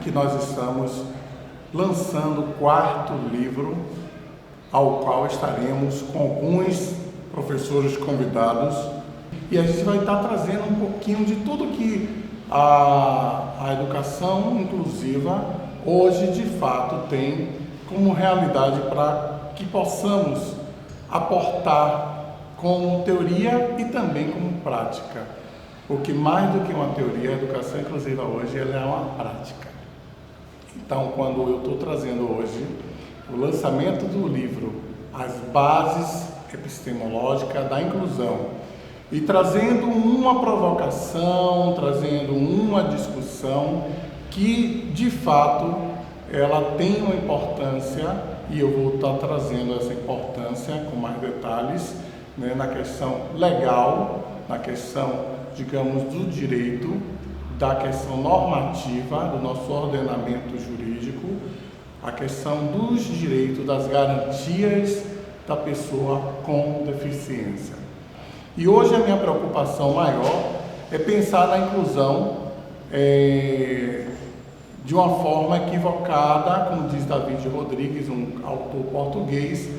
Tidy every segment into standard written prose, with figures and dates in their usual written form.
que nós estamos lançando o 4º livro, ao qual estaremos com alguns professores convidados, e a gente vai estar trazendo um pouquinho de tudo que a educação inclusiva hoje de fato tem como realidade, para que possamos aportar como teoria e também como prática. Porque mais do que uma teoria, a educação inclusiva hoje ela é uma prática. Então, quando eu estou trazendo hoje o lançamento do livro As Bases Epistemológicas da Inclusão, e trazendo uma provocação, trazendo uma discussão que, de fato, ela tem uma importância, e eu vou estar trazendo essa importância com mais detalhes, né, na questão legal, na questão, digamos, do direito, da questão normativa do nosso ordenamento jurídico, a questão dos direitos, das garantias da pessoa com deficiência. E hoje a minha preocupação maior é pensar na inclusão de uma forma equivocada, como diz David Rodrigues, um autor português,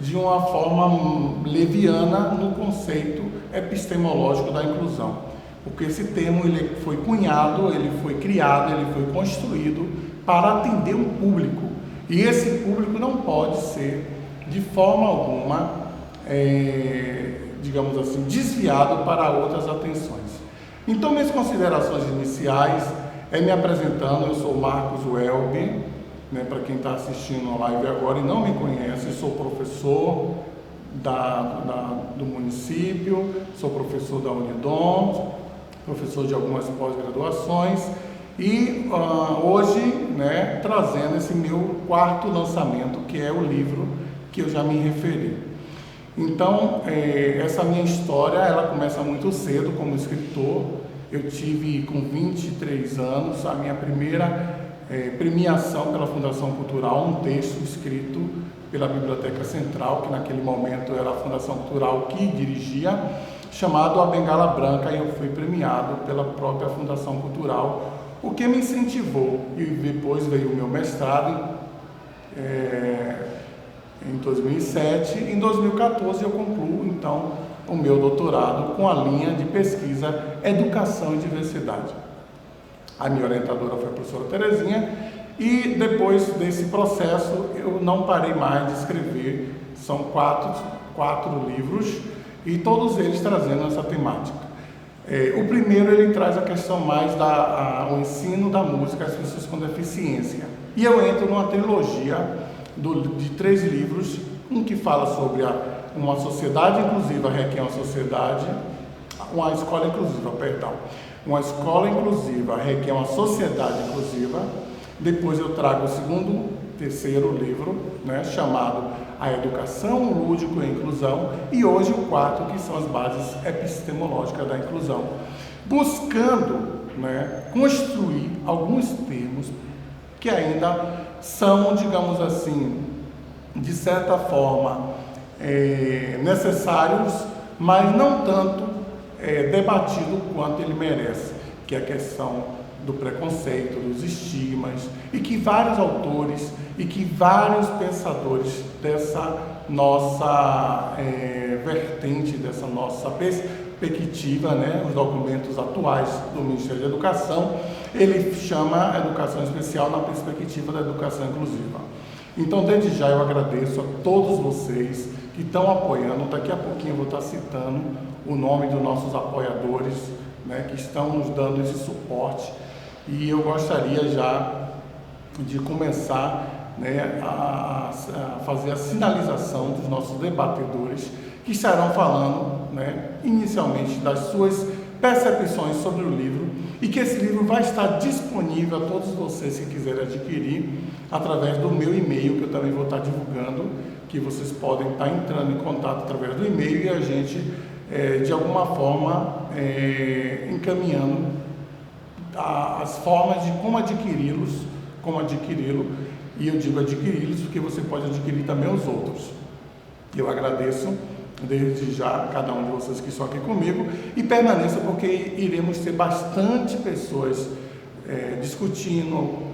de uma forma leviana no conceito epistemológico da inclusão. Porque esse termo ele foi cunhado, ele foi criado, ele foi construído para atender um público. E esse público não pode ser, de forma alguma, digamos assim, desviado para outras atenções. Então, minhas considerações iniciais é me apresentando. Eu sou Marcos Welby, né, para quem está assistindo a live agora e não me conhece, sou professor do município, sou professor da Unidom, professor de algumas pós-graduações e hoje, né, trazendo esse meu 4º lançamento, que é o livro que eu já me referi. Então, essa minha história, ela começa muito cedo como escritor. Eu tive, com 23 anos, a minha primeira premiação pela Fundação Cultural, um texto escrito pela Biblioteca Central, que naquele momento era a Fundação Cultural que dirigia, chamado A Bengala Branca, e eu fui premiado pela própria Fundação Cultural, o que me incentivou. E depois veio o meu mestrado em 2007. Em 2014 eu concluo, então, o meu doutorado com a linha de pesquisa Educação e Diversidade. A minha orientadora foi a professora Terezinha, e depois desse processo eu não parei mais de escrever. São quatro livros, e todos eles trazendo essa temática. O primeiro, ele traz a questão mais o ensino da música às pessoas com deficiência. E eu entro numa trilogia de 3 livros, um que fala sobre uma sociedade inclusiva requer uma sociedade, uma escola inclusiva, perdão. Uma escola inclusiva requer uma sociedade inclusiva. Depois eu trago o terceiro livro, né, chamado A Educação, o Lúdico e a Inclusão, e hoje o 4º, que são as bases epistemológicas da inclusão, buscando, né, construir alguns termos que ainda são, digamos assim, de certa forma necessários, mas não tanto debatido quanto ele merece, que é a questão do preconceito, dos estigmas, e que vários autores e que vários pensadores dessa nossa vertente, dessa nossa perspectiva, né, os documentos atuais do Ministério da Educação, ele chama a educação especial na perspectiva da educação inclusiva. Então, desde já, eu agradeço a todos vocês que estão apoiando. Daqui a pouquinho eu vou estar citando o nome dos nossos apoiadores, né, que estão nos dando esse suporte. E eu gostaria já de começar, né, a fazer a sinalização dos nossos debatedores, que estarão falando, né, inicialmente das suas percepções sobre o livro, e que esse livro vai estar disponível a todos vocês que quiserem adquirir através do meu e-mail, que eu também vou estar divulgando, que vocês podem estar entrando em contato através do e-mail, e a gente, de alguma forma, encaminhando as formas de como adquiri-lo, e eu digo adquiri-los porque você pode adquirir também os outros. Eu agradeço desde já cada um de vocês que estão aqui comigo, e permaneça, porque iremos ter bastante pessoas discutindo,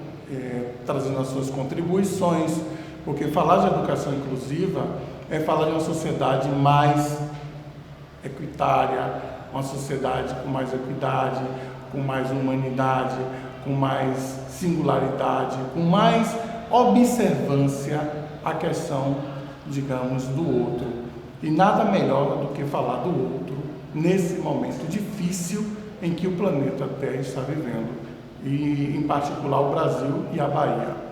trazendo as suas contribuições, porque falar de educação inclusiva é falar de uma sociedade mais equitária, uma sociedade com mais equidade, com mais humanidade, com mais singularidade, com mais observância à questão, digamos, do outro. E nada melhor do que falar do outro nesse momento difícil em que o planeta Terra está vivendo, e em particular o Brasil e a Bahia.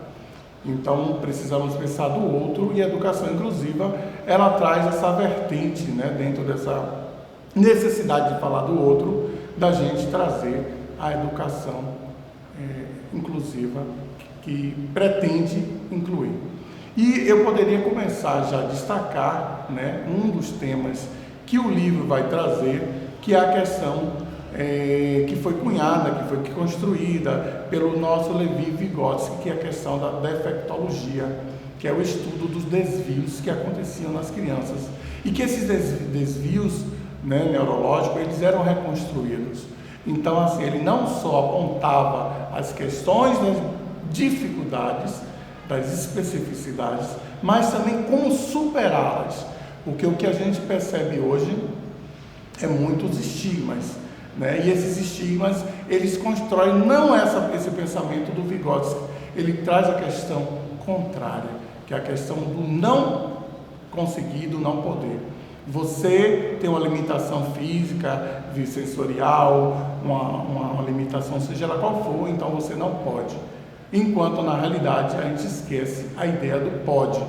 Então precisamos pensar do outro, e a educação inclusiva, ela traz essa vertente, né, dentro dessa necessidade de falar do outro, da gente trazer a educação inclusiva, que pretende incluir. E eu poderia começar já a destacar, né, um dos temas que o livro vai trazer, que é a questão que foi cunhada, que foi construída pelo nosso Levi Vygotsky, que é a questão da defectologia, que é o estudo dos desvios que aconteciam nas crianças, e que esses desvios, né, neurológicos, eles eram reconstruídos. Então, assim, ele não só apontava as questões das dificuldades, das especificidades, mas também como superá-las, porque o que a gente percebe hoje é muitos estigmas, né? E esses estigmas, eles constroem não esse pensamento do Vygotsky, ele traz a questão contrária, que é a questão do não conseguir, do não poder. Você tem uma limitação física, sensorial, uma limitação, seja ela qual for, então você não pode. Enquanto na realidade a gente esquece a ideia do pode.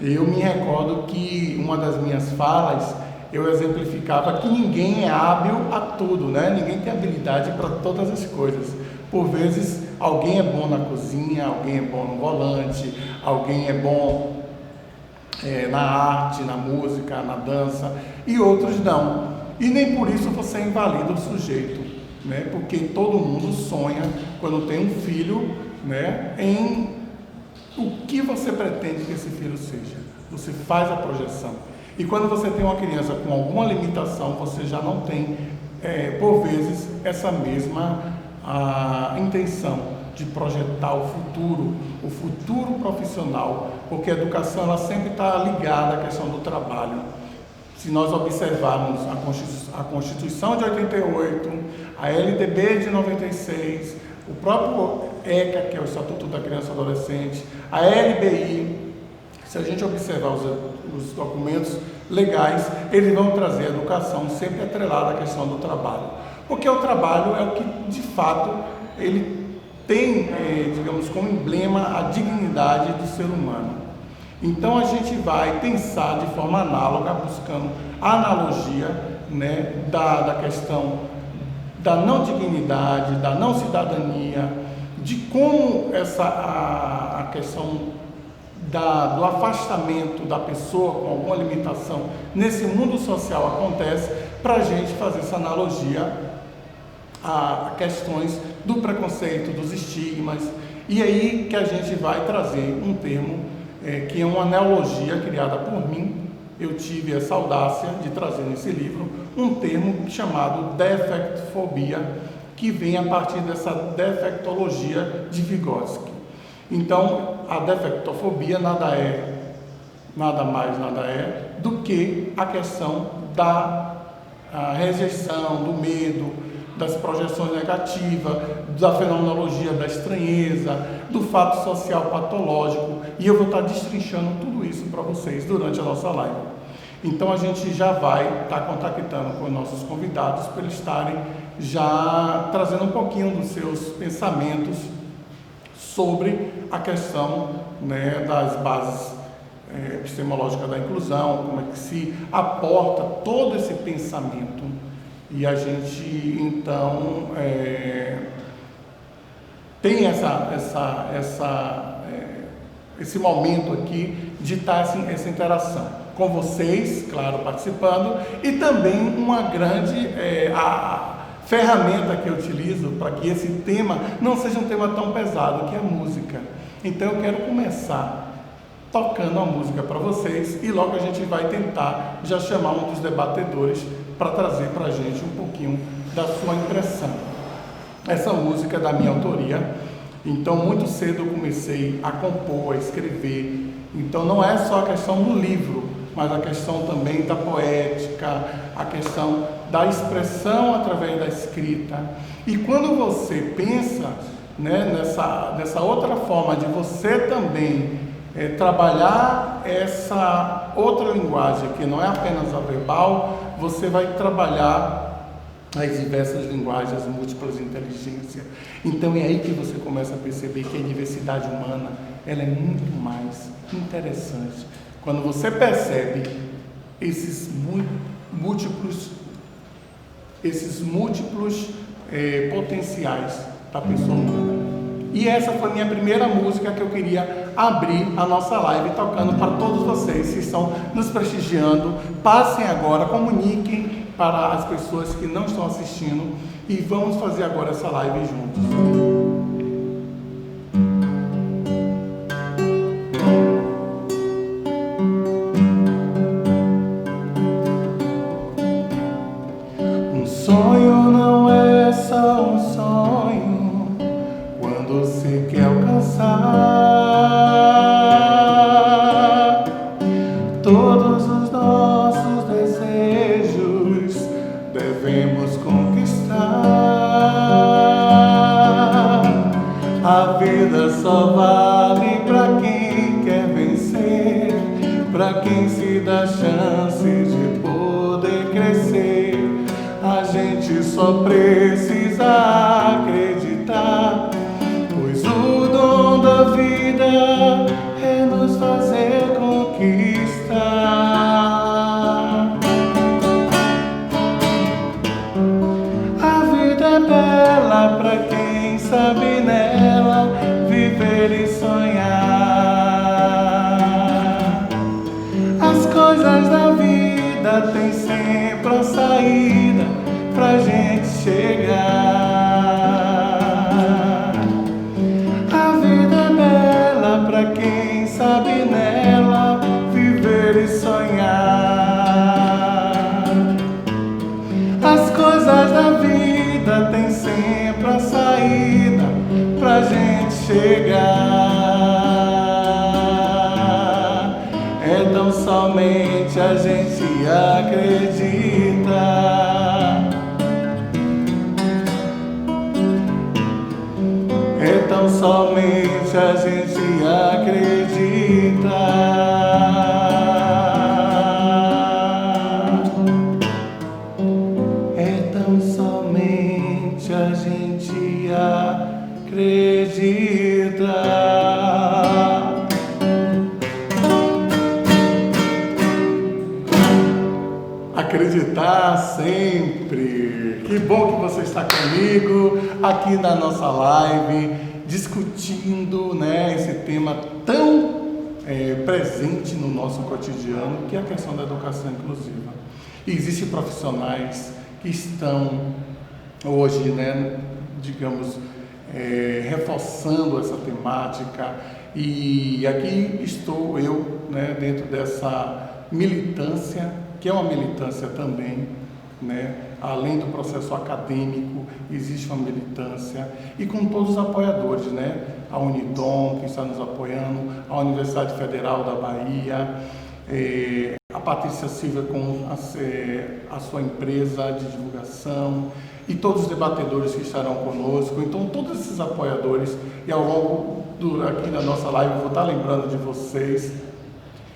Eu me recordo que uma das minhas falas, eu exemplificava que ninguém é hábil a tudo, né? Ninguém tem habilidade para todas as coisas. Por vezes alguém é bom na cozinha, alguém é bom no volante, alguém é bom na arte, na música, na dança, e outros não. E nem por isso você invalida o sujeito, né? Porque todo mundo sonha, quando tem um filho, né, em o que você pretende que esse filho seja. Você faz a projeção. E quando você tem uma criança com alguma limitação, você já não tem, por vezes, essa mesma intenção de projetar o futuro profissional, porque a educação ela sempre está ligada à questão do trabalho. Se nós observarmos a Constituição de 88, a LDB de 96, o próprio ECA, que é o Estatuto da Criança e Adolescente, a LBI, se a gente observar os documentos legais, eles vão trazer a educação sempre atrelada à questão do trabalho. Porque o trabalho é o que, de fato, ele tem, digamos, como emblema a dignidade do ser humano. Então a gente vai pensar de forma análoga, buscando a analogia, né, da questão da não dignidade, da não cidadania, de como a questão do afastamento da pessoa com alguma limitação nesse mundo social acontece, para a gente fazer essa analogia a questões do preconceito, dos estigmas, e aí que a gente vai trazer um termo que é uma neologia criada por mim. Eu tive essa audácia de trazer nesse livro um termo chamado defectfobia, que vem a partir dessa defectologia de Vygotsky. Então, a defectofobia nada mais do que a questão da rejeição, do medo, das projeções negativas, da fenomenologia da estranheza, do fato social patológico, e eu vou estar destrinchando tudo isso para vocês durante a nossa live. Então a gente já vai estar contactando com os nossos convidados para eles estarem já trazendo um pouquinho dos seus pensamentos sobre a questão, né, das bases epistemológicas da inclusão, como é que se aporta todo esse pensamento. E a gente, então, tem esse momento aqui de estar essa interação com vocês, claro, participando, e também uma grande ferramenta que eu utilizo para que esse tema não seja um tema tão pesado, que é a música. Então eu quero começar tocando a música para vocês, e logo a gente vai tentar já chamar um dos debatedores para trazer para a gente um pouquinho da sua impressão. Essa música é da minha autoria, Então, muito cedo eu comecei a compor, a escrever. Então, não é só a questão do livro, mas a questão também da poética, a questão da expressão através da escrita. E quando você pensa, né, nessa outra forma de você também trabalhar essa outra linguagem, que não é apenas a verbal, você vai trabalhar as diversas linguagens, as múltiplas inteligências. Então é aí que você começa a perceber que a diversidade humana ela é muito mais interessante. Quando você percebe esses múltiplos potenciais da pessoa humana. E essa foi a minha primeira música que eu queria abrir a nossa live tocando para todos vocês que estão nos prestigiando. Passem agora, comuniquem para as pessoas que não estão assistindo e vamos fazer agora essa live juntos. Todos os nossos desejos devemos conquistar. A vida só vale para quem quer vencer, para quem se dá chance de poder crescer. A gente só precisa acreditar, pois o dom da vida é nos fazer conquistar. A vida é bela pra quem sabe nela viver e sonhar. As coisas da vida têm sempre a saída pra gente chegar. A vida é bela pra quem sabe nela viver e sonhar. As coisas da vida têm sempre a saída pra gente chegar. Então somente a gente acredita. Então somente a gente acredita. Então somente a gente acredita. Acreditar sempre. Que bom que você está comigo aqui na nossa live, discutindo, né, esse tema tão presente no nosso cotidiano, que é a questão da educação inclusiva. E existem profissionais que estão hoje, né, digamos, reforçando essa temática, e aqui estou eu, né, dentro dessa militância, que é uma militância também, né? Além do processo acadêmico, existe uma militância, e com todos os apoiadores, né? A Unidom, que está nos apoiando, a Universidade Federal da Bahia, a Patrícia Silva com a sua empresa de divulgação, e todos os debatedores que estarão conosco. Então, todos esses apoiadores, e ao longo aqui da nossa live eu vou estar lembrando de vocês,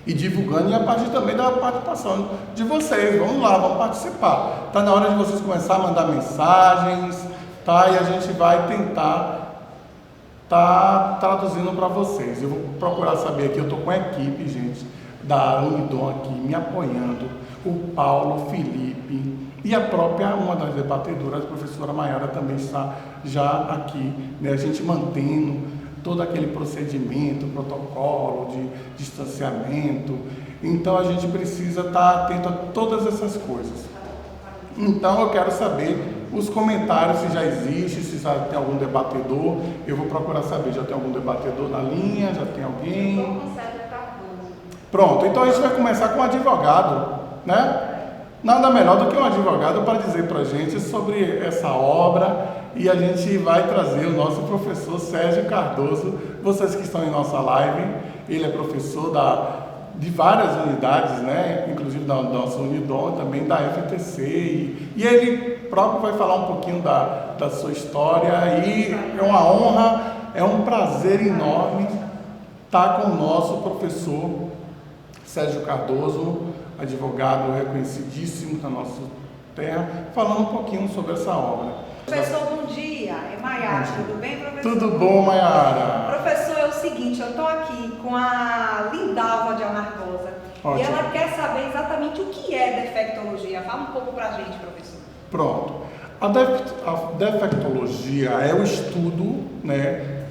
e divulgando, e a partir também da participação de vocês. Vamos lá, vamos participar. Está na hora de vocês começar a mandar mensagens, tá? E a gente vai tentar traduzindo para vocês. Eu vou procurar saber aqui, eu estou com a equipe, gente, da Unidom aqui, me apoiando, o Paulo, o Felipe, e a própria, uma das debatedoras, a professora Maiara, também está já aqui, né? A gente mantendo todo aquele procedimento, protocolo de distanciamento. Então a gente precisa estar atento a todas essas coisas. Então eu quero saber os comentários, se já existe, se já tem algum debatedor. Eu vou procurar saber, já tem algum debatedor na linha, já tem alguém? Pronto, então a gente vai começar com um advogado, né? Nada melhor do que um advogado para dizer para a gente sobre essa obra e a gente vai trazer o nosso professor Sérgio Cardoso. Vocês que estão em nossa live, ele é professor de várias unidades, né? Inclusive da nossa Unidom, também da FTC, e ele próprio vai falar um pouquinho da sua história, e é uma honra, é um prazer enorme estar com o nosso professor Sérgio Cardoso, advogado reconhecidíssimo da nossa terra, falando um pouquinho sobre essa obra. Professor, bom dia. É Maiara, tudo bem, professor? Tudo bom, Maiara? Professor, é o seguinte, eu estou aqui com a Lindalva de Amargosa. Ótimo. E ela quer saber exatamente o que é defectologia. Fala um pouco para a gente, professor. Pronto. A defectologia é o estudo, né,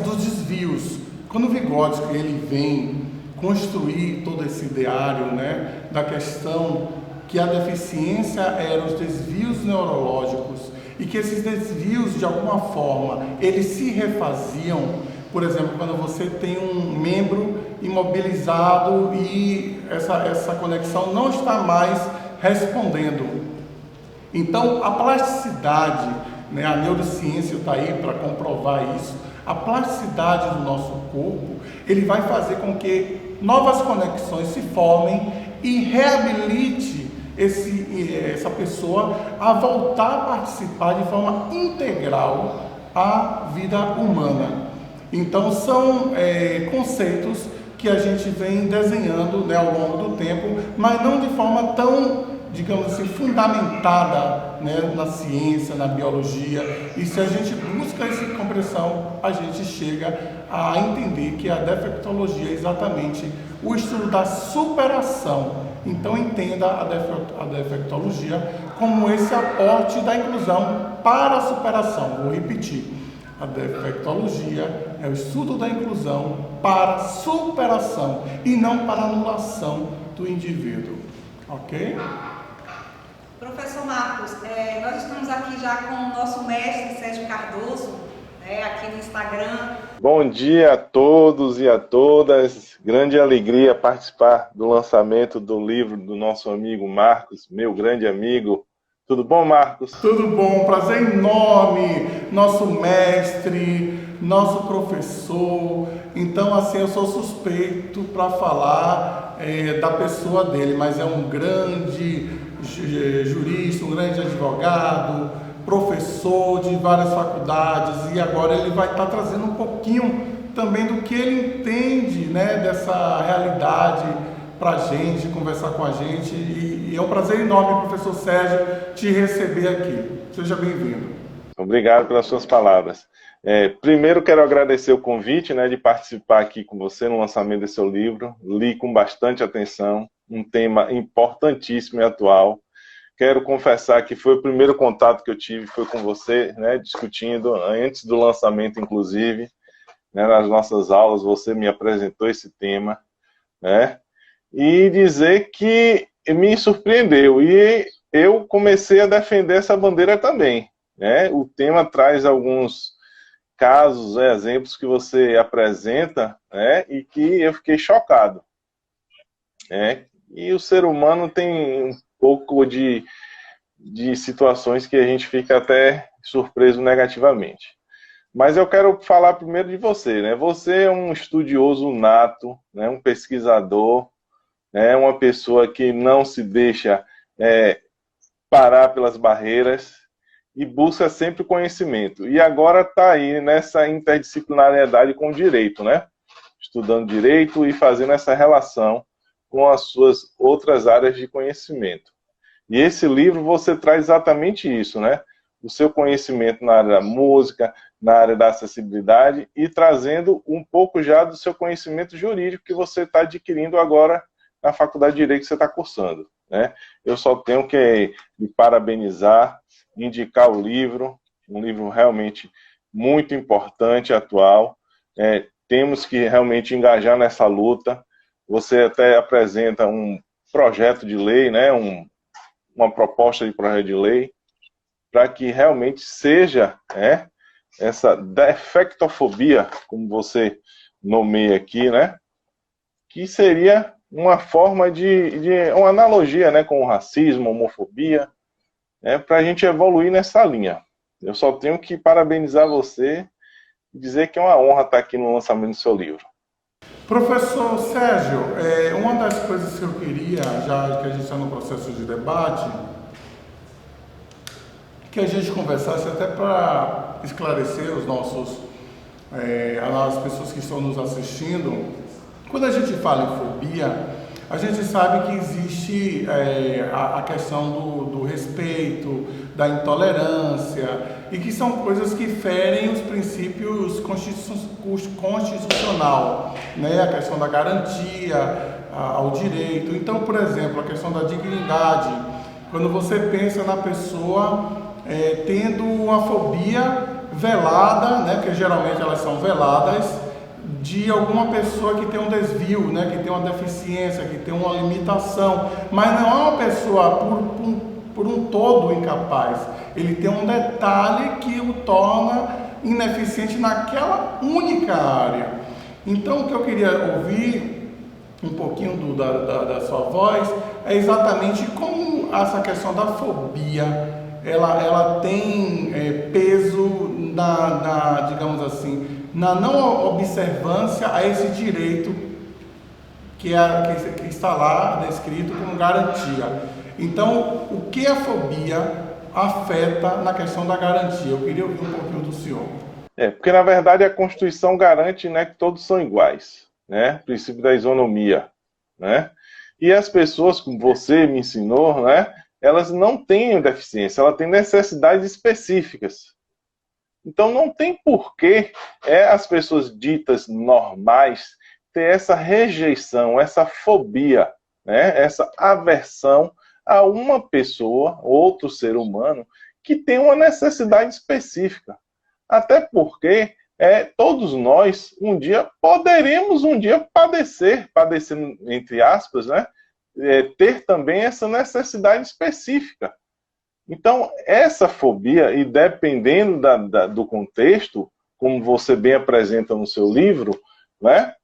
dos desvios. Quando o Vygotsky ele vem construir todo esse ideário, né, da questão que a deficiência eram os desvios neurológicos e que esses desvios, de alguma forma, eles se refaziam. Por exemplo, quando você tem um membro imobilizado e essa conexão não está mais respondendo. Então, a plasticidade, né, a neurociência está aí para comprovar isso, a plasticidade do nosso corpo, ele vai fazer com que novas conexões se formem e reabilite essa pessoa a voltar a participar de forma integral à vida humana. Então, são conceitos que a gente vem desenhando, né, ao longo do tempo, mas não de forma tão, digamos assim, fundamentada, né, na ciência, na biologia. E se a gente busca essa compreensão, a gente chega a entender que a defectologia é exatamente o estudo da superação. Então entenda a defectologia como esse aporte da inclusão para a superação. Vou repetir. A defectologia é o estudo da inclusão para superação e não para anulação do indivíduo. Ok? Professor Marcos, nós estamos aqui já com o nosso mestre Sérgio Cardoso, aqui no Instagram. Bom dia a todos e a todas. Grande alegria participar do lançamento do livro do nosso amigo Marcos, meu grande amigo. Tudo bom, Marcos? Tudo bom, prazer enorme, nosso mestre, nosso professor. Então, assim, eu sou suspeito para falar da pessoa dele, mas é um grande jurista, um grande advogado, professor de várias faculdades, e agora ele vai estar trazendo um pouquinho também do que ele entende, né, dessa realidade para a gente, conversar com a gente, e é um prazer enorme, professor Sérgio, te receber aqui. Seja bem-vindo. Obrigado pelas suas palavras. Primeiro quero agradecer o convite, né, de participar aqui com você no lançamento desse seu livro. Li com bastante atenção, um tema importantíssimo e atual. Quero confessar que foi o primeiro contato que eu tive, foi com você, né, discutindo, antes do lançamento, inclusive, né, nas nossas aulas, você me apresentou esse tema, né, e dizer que me surpreendeu, e eu comecei a defender essa bandeira também, né. O tema traz alguns casos, exemplos que você apresenta, né, e que eu fiquei chocado, né, e o ser humano tem um pouco de situações que a gente fica até surpreso negativamente. Mas eu quero falar primeiro de você, né? Você é um estudioso nato, né? Um pesquisador, né? Uma pessoa que não se deixa parar pelas barreiras e busca sempre conhecimento. E agora está aí nessa interdisciplinariedade com o direito, né? Estudando direito e fazendo essa relação com as suas outras áreas de conhecimento. E esse livro você traz exatamente isso, né? O seu conhecimento na área da música, na área da acessibilidade e trazendo um pouco já do seu conhecimento jurídico que você está adquirindo agora na Faculdade de Direito que você está cursando, né? Eu só tenho que lhe parabenizar, indicar o livro, um livro realmente muito importante, atual. Temos que realmente engajar nessa luta. Você até apresenta um projeto de lei, né? Uma proposta de projeto de lei, para que realmente seja essa defectofobia, como você nomeia aqui, né, que seria uma forma uma analogia, né, com o racismo, homofobia, para a gente evoluir nessa linha. Eu só tenho que parabenizar você e dizer que é uma honra estar aqui no lançamento do seu livro. Professor Sérgio, uma das coisas que eu queria, já que a gente está no processo de debate, que a gente conversasse até para esclarecer as pessoas que estão nos assistindo. Quando a gente fala em fobia, a gente sabe que existe a questão do respeito, da intolerância, e que são coisas que ferem os princípios constitucional, né? A questão da garantia ao direito. Então, por exemplo, a questão da dignidade, quando você pensa na pessoa tendo uma fobia velada, né? Porque geralmente elas são veladas, de alguma pessoa que tem um desvio, né, que tem uma deficiência, que tem uma limitação, mas não é uma pessoa por um todo incapaz. Ele tem um detalhe que o torna ineficiente naquela única área. Então, o que eu queria ouvir um pouquinho da sua voz é exatamente como essa questão da fobia ela tem peso digamos assim, na não observância a esse direito que está lá descrito como garantia. Então, o que a fobia afeta na questão da garantia? Eu queria ouvir um pouquinho do senhor. Porque na verdade a Constituição garante, né, que todos são iguais, né? O princípio da isonomia, né? E as pessoas, como você me ensinou, né, elas não têm deficiência, elas têm necessidades específicas. Então não tem porquê as pessoas ditas normais ter essa rejeição, essa fobia, né, essa aversão a uma pessoa, outro ser humano, que tem uma necessidade específica. Até porque todos nós poderemos padecer entre aspas, né, ter também essa necessidade específica. Então, essa fobia, e dependendo do contexto, como você bem apresenta no seu livro, né,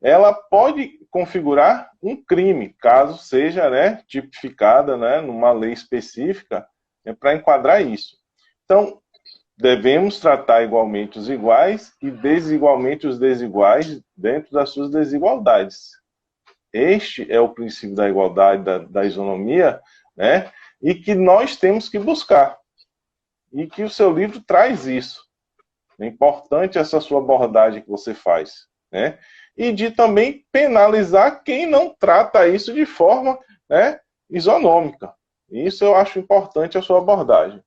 ela pode configurar um crime, caso seja, né, tipificada, né, numa lei específica, para enquadrar isso. Então, devemos tratar igualmente os iguais e desigualmente os desiguais dentro das suas desigualdades. Este é o princípio da igualdade, da isonomia, né? E que nós temos que buscar. E que o seu livro traz isso. É importante essa sua abordagem que você faz, né? E de também penalizar quem não trata isso de forma, né, isonômica. Isso eu acho importante a sua abordagem.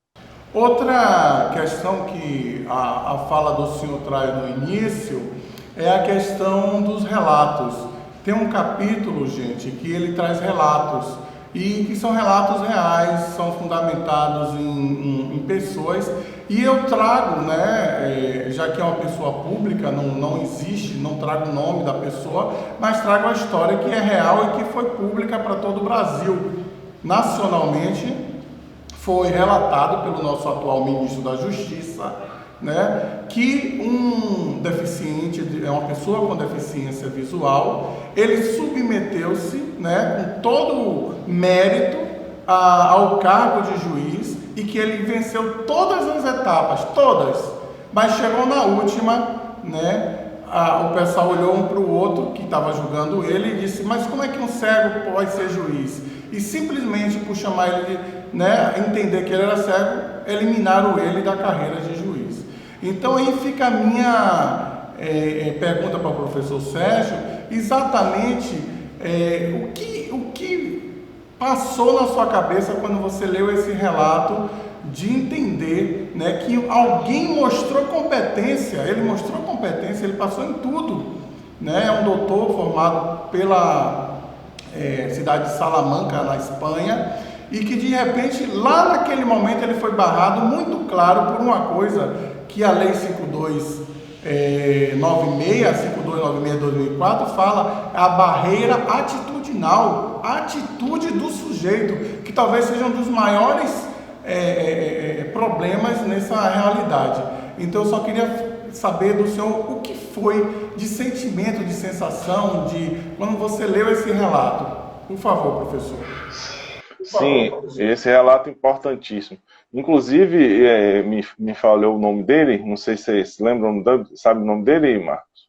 Outra questão que a fala do senhor traz no início é a questão dos relatos. Tem um capítulo, gente, que ele traz relatos, e que são relatos reais, são fundamentados em pessoas, e eu trago, né, já que é uma pessoa pública, não existe, não trago o nome da pessoa, mas trago a história que é real e que foi pública para todo o Brasil. Nacionalmente, foi relatado pelo nosso atual ministro da Justiça, né, que um deficiente, uma pessoa com deficiência visual, ele submeteu-se, né, com todo mérito ao cargo de juiz, e que ele venceu todas as etapas, todas, mas chegou na última, né, o pessoal olhou um para o outro que estava julgando ele e disse: mas como é que um cego pode ser juiz? E simplesmente por chamar ele, né, entender que ele era cego, eliminaram ele da carreira de juiz. Então aí fica a minha pergunta para o professor Sérgio, exatamente o que passou na sua cabeça quando você leu esse relato, de entender, né, que alguém mostrou competência, ele passou em tudo, né, é um doutor formado pela cidade de Salamanca, na Espanha, e que de repente, lá naquele momento, ele foi barrado muito claro por uma coisa que a Lei 5296 de 2004 fala, a barreira atitudinal, a atitude do sujeito, que talvez seja um dos maiores problemas nessa realidade. Então eu só queria saber do senhor o que foi de sentimento, de sensação, de quando você leu esse relato. Por favor, professor. Sim, esse relato é importantíssimo. Inclusive, me falhou o nome dele, não sei se vocês lembram, sabe o nome dele, Marcos?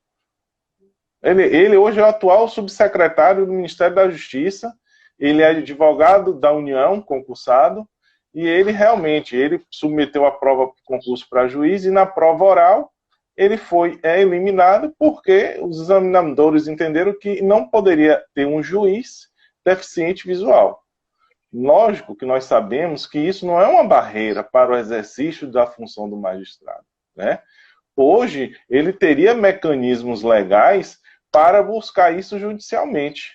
Ele hoje é o atual subsecretário do Ministério da Justiça, ele é advogado da União, concursado, e ele submeteu a prova para concurso para juiz, e na prova oral ele foi eliminado porque os examinadores entenderam que não poderia ter um juiz deficiente visual. Lógico que nós sabemos que isso não é uma barreira para o exercício da função do magistrado, né? Hoje, ele teria mecanismos legais para buscar isso judicialmente,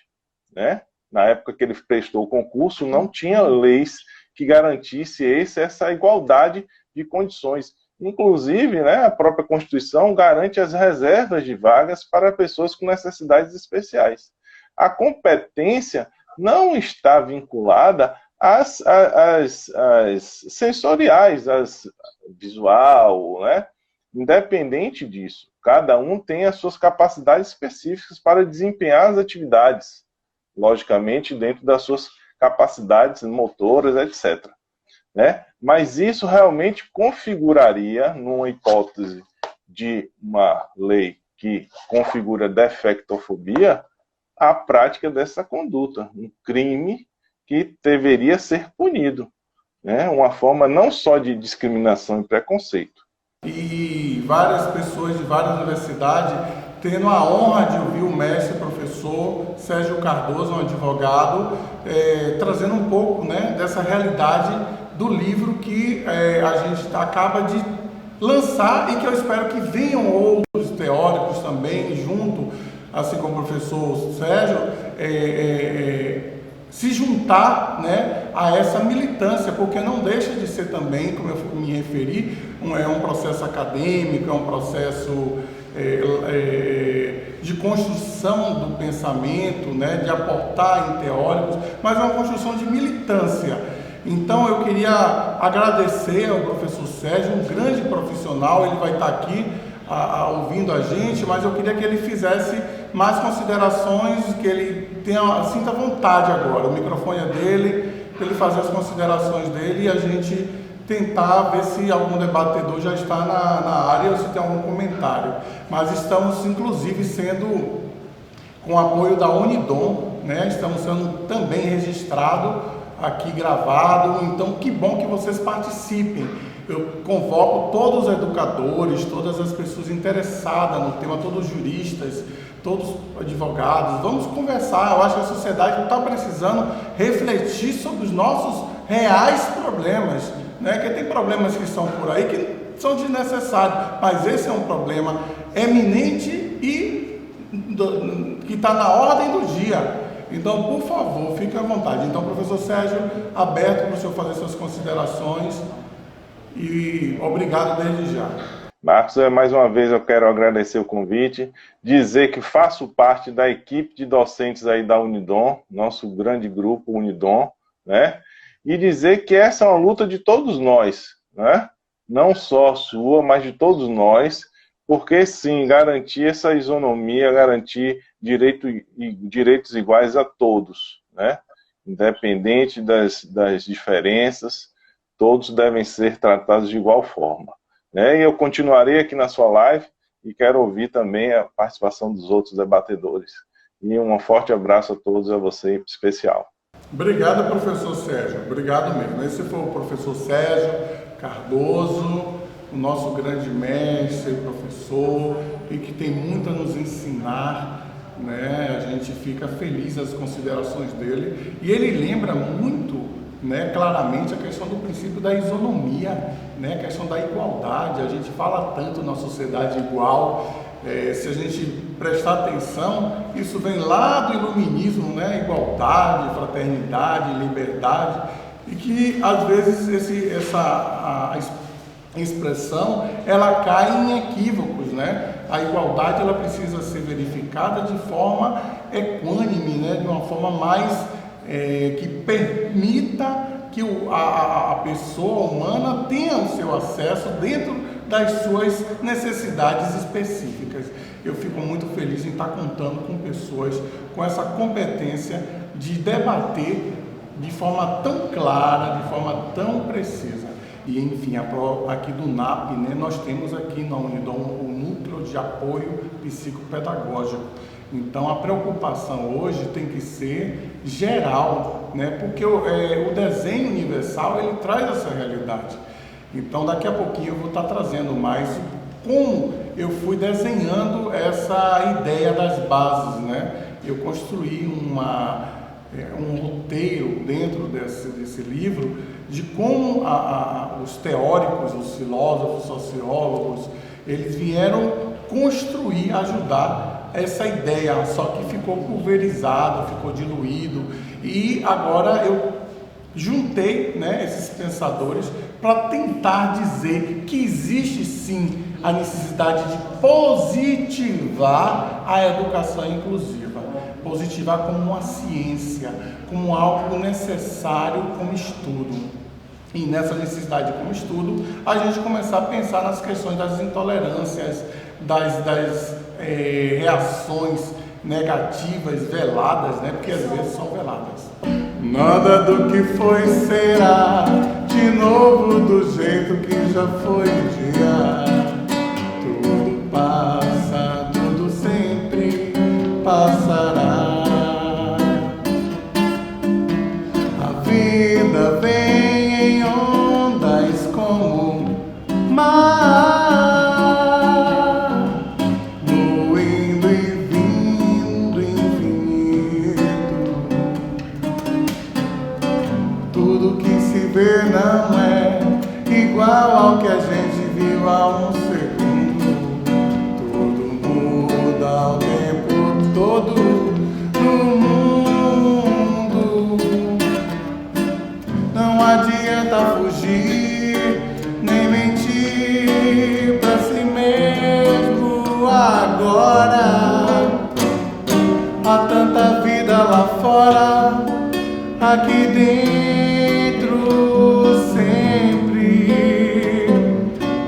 né? Na época que ele prestou o concurso, não tinha leis que garantisse essa igualdade de condições. Inclusive, né, a própria Constituição garante as reservas de vagas para pessoas com necessidades especiais. A competência não está vinculada às sensoriais, às visual, né? Independente disso, cada um tem as suas capacidades específicas para desempenhar as atividades, logicamente dentro das suas capacidades motoras, etc. Né? Mas isso realmente configuraria, numa hipótese de uma lei que configura defectofobia, a prática dessa conduta, um crime que deveria ser punido, né? Uma forma não só de discriminação e preconceito. E várias pessoas de várias universidades tendo a honra de ouvir o mestre professor Sérgio Cardoso, um advogado, trazendo um pouco, né, dessa realidade do livro que a gente acaba de lançar e que eu espero que venham outros teóricos também junto, assim como o professor Sérgio, se juntar, né, a essa militância, porque não deixa de ser também, como eu me referi, um processo acadêmico, é um processo de construção do pensamento, né, de aportar em teóricos, mas é uma construção de militância. Então eu queria agradecer ao professor Sérgio, um grande profissional, ele vai estar aqui ouvindo a gente, mas eu queria que ele fizesse mais considerações, que ele sinta vontade agora, o microfone é dele, para ele fazer as considerações dele e a gente tentar ver se algum debatedor já está na área ou se tem algum comentário. Mas estamos, inclusive, sendo com o apoio da Unidom, né? Estamos sendo também registrados aqui, gravado, então que bom que vocês participem. Eu convoco todos os educadores, todas as pessoas interessadas no tema, todos os juristas, todos os advogados, vamos conversar. Eu acho que a sociedade está precisando refletir sobre os nossos reais problemas, né? Que tem problemas que estão por aí que são desnecessários, mas esse é um problema eminente e que está na ordem do dia. Então, por favor, fique à vontade. Então, professor Sérgio, aberto para o senhor fazer suas considerações e obrigado desde já. Marcos, mais uma vez eu quero agradecer o convite, dizer que faço parte da equipe de docentes aí da Unidom, nosso grande grupo Unidom, né? E dizer que essa é uma luta de todos nós, né? Não só sua, mas de todos nós, porque sim, garantir essa isonomia, garantir direitos iguais a todos, né? Independente das diferenças, todos devem ser tratados de igual forma. E eu continuarei aqui na sua live e quero ouvir também a participação dos outros debatedores. E um forte abraço a todos, a você em especial. Obrigado, professor Sérgio. Obrigado mesmo. Esse foi o professor Sérgio Cardoso, o nosso grande mestre, professor, e que tem muito a nos ensinar, né? A gente fica feliz as considerações dele. E ele lembra muito, né, claramente a questão do princípio da isonomia, né, a questão da igualdade. A gente fala tanto na sociedade igual, se a gente prestar atenção, isso vem lá do iluminismo, né, igualdade, fraternidade, liberdade, e que às vezes essa expressão ela cai em equívocos, né? A igualdade ela precisa ser verificada de forma equânime, né, de uma forma mais que permita que a pessoa humana tenha o seu acesso dentro das suas necessidades específicas. Eu fico muito feliz em estar contando com pessoas com essa competência de debater de forma tão clara, de forma tão precisa. E, enfim, aqui do NAP, né, nós temos aqui na Unidom o Núcleo de Apoio Psicopedagógico. Então, a preocupação hoje tem que ser geral, né, porque o desenho universal, ele traz essa realidade. Então, daqui a pouquinho eu vou estar trazendo mais como eu fui desenhando essa ideia das bases, né? Eu construí um roteiro dentro desse livro de como os teóricos, os filósofos, sociólogos, eles vieram construir, ajudar essa ideia, só que ficou pulverizado, ficou diluído, e agora eu juntei, né, esses pensadores para tentar dizer que existe sim a necessidade de positivar a educação inclusiva, positivar como uma ciência, como algo necessário como estudo. E nessa necessidade como estudo, a gente começar a pensar nas questões das intolerâncias, das reações negativas, veladas, né? Porque às vezes são veladas. Nada do que foi será de novo do jeito que já foi um dia. Tudo passa, tudo sempre passará. A vida vem em ondas como mar, fluindo e vindo infinito. Tudo que se vê não é igual ao que a gente viu há um segundo. Tudo muda ao tempo todo no mundo. Não adianta fugir, nem mentir pra si mesmo agora. Há tanta vida lá fora, aqui dentro sempre,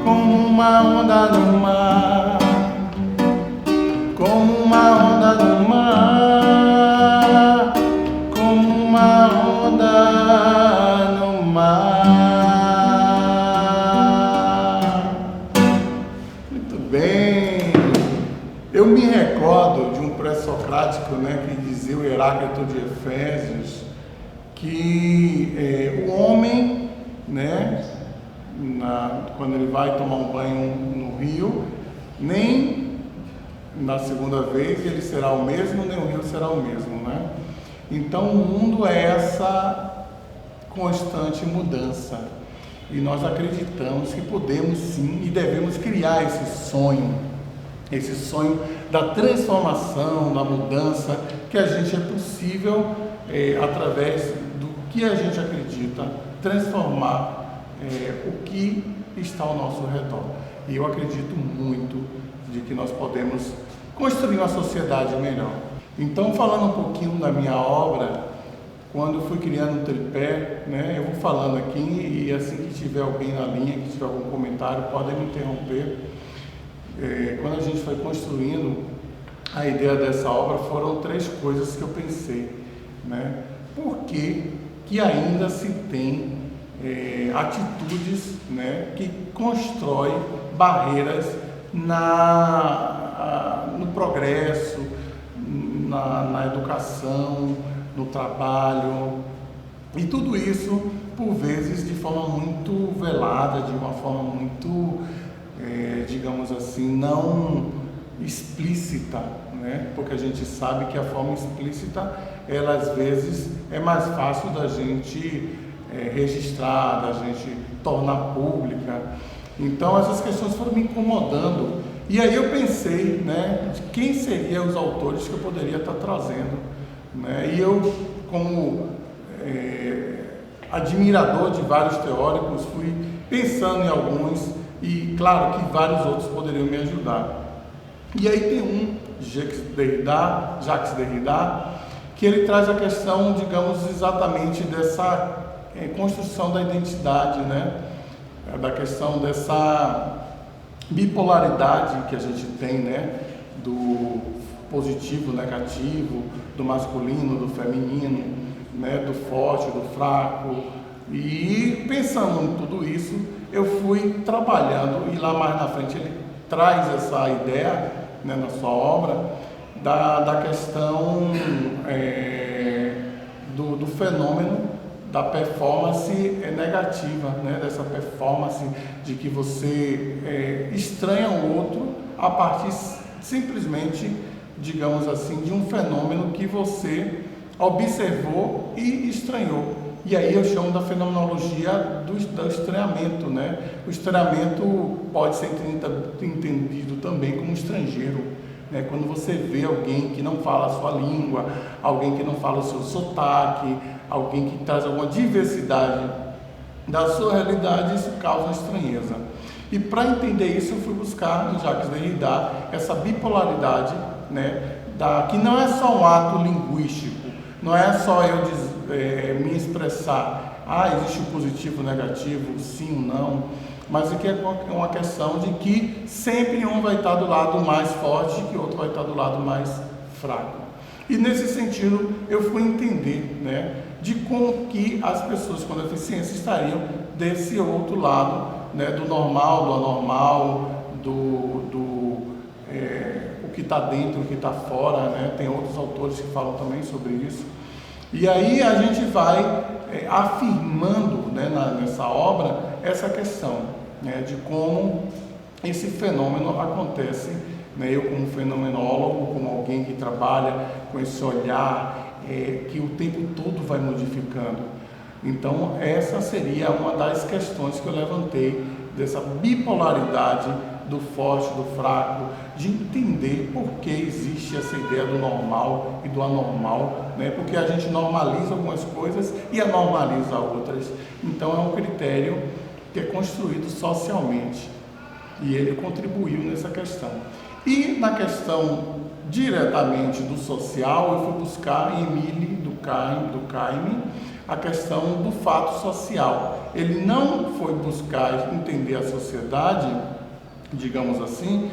como uma onda no mar, como uma onda no mar, como uma onda no mar. Muito bem. Eu me recordo de um pré-socrático, né, que dizia, o Heráclito de Efésios, que o homem, né, quando ele vai tomar um banho no rio, nem na segunda vez ele será o mesmo, nem o rio será o mesmo, né? Então o mundo é essa constante mudança, e nós acreditamos que podemos sim e devemos criar esse sonho da transformação, da mudança, que a gente é possível através do que a gente acredita, transformar o que está ao nosso redor. E eu acredito muito de que nós podemos construir uma sociedade melhor. Então, falando um pouquinho da minha obra, quando eu fui criando um tripé, né, eu vou falando aqui, e assim que tiver alguém na linha, que tiver algum comentário, podem me interromper. Quando a gente foi construindo a ideia dessa obra, foram 3 coisas que eu pensei, né? Por que ainda se tem atitudes, né, que constroem barreiras no progresso, na educação, no trabalho, e tudo isso, por vezes, de forma muito velada, de uma forma muito, digamos assim, não explícita, né? Porque a gente sabe que a forma explícita, ela às vezes é mais fácil da gente registrar, da gente tornar pública. Então essas questões foram me incomodando, e aí eu pensei, né, de quem seriam os autores que eu poderia estar trazendo, né? E eu, como admirador de vários teóricos, fui pensando em alguns, e claro que vários outros poderiam me ajudar. E aí tem Jacques Derrida, que ele traz a questão, digamos, exatamente dessa construção da identidade, né? Da questão dessa bipolaridade que a gente tem, né? Do positivo, negativo, do masculino, do feminino, né, do forte, do fraco. E pensando em tudo isso, eu fui trabalhando, e lá mais na frente ele traz essa ideia, né, na sua obra, da questão do fenômeno da performance negativa, né, dessa performance de que você estranha o outro a partir simplesmente, digamos assim, de um fenômeno que você observou e estranhou. E aí eu chamo da fenomenologia do estranhamento, né? O estranhamento pode ser entendido também como estrangeiro, né? Quando você vê alguém que não fala a sua língua, alguém que não fala o seu sotaque, alguém que traz alguma diversidade da sua realidade, isso causa estranheza. E para entender isso, eu fui buscar em Jacques Derrida essa bipolaridade, né? Que não é só um ato linguístico, não é só eu me expressar, existe o positivo, o negativo, sim ou não, mas aqui é uma questão de que sempre um vai estar do lado mais forte e que o outro vai estar do lado mais fraco. E nesse sentido, eu fui entender, né, de como que as pessoas com deficiência estariam desse outro lado, né, do normal, do anormal, o que está dentro, o que está fora, né? Tem outros autores que falam também sobre isso. E aí a gente vai afirmando, né, nessa obra essa questão, né, de como esse fenômeno acontece, né? Eu como fenomenólogo, como alguém que trabalha com esse olhar que o tempo todo vai modificando. Então essa seria uma das questões que eu levantei, dessa bipolaridade do forte, do fraco, de entender por que existe essa ideia do normal e do anormal, né? Porque a gente normaliza algumas coisas e anormaliza outras. Então é um critério que é construído socialmente e ele contribuiu nessa questão. E na questão diretamente do social, eu fui buscar em Émile Durkheim a questão do fato social. Ele não foi buscar entender a sociedade, digamos assim,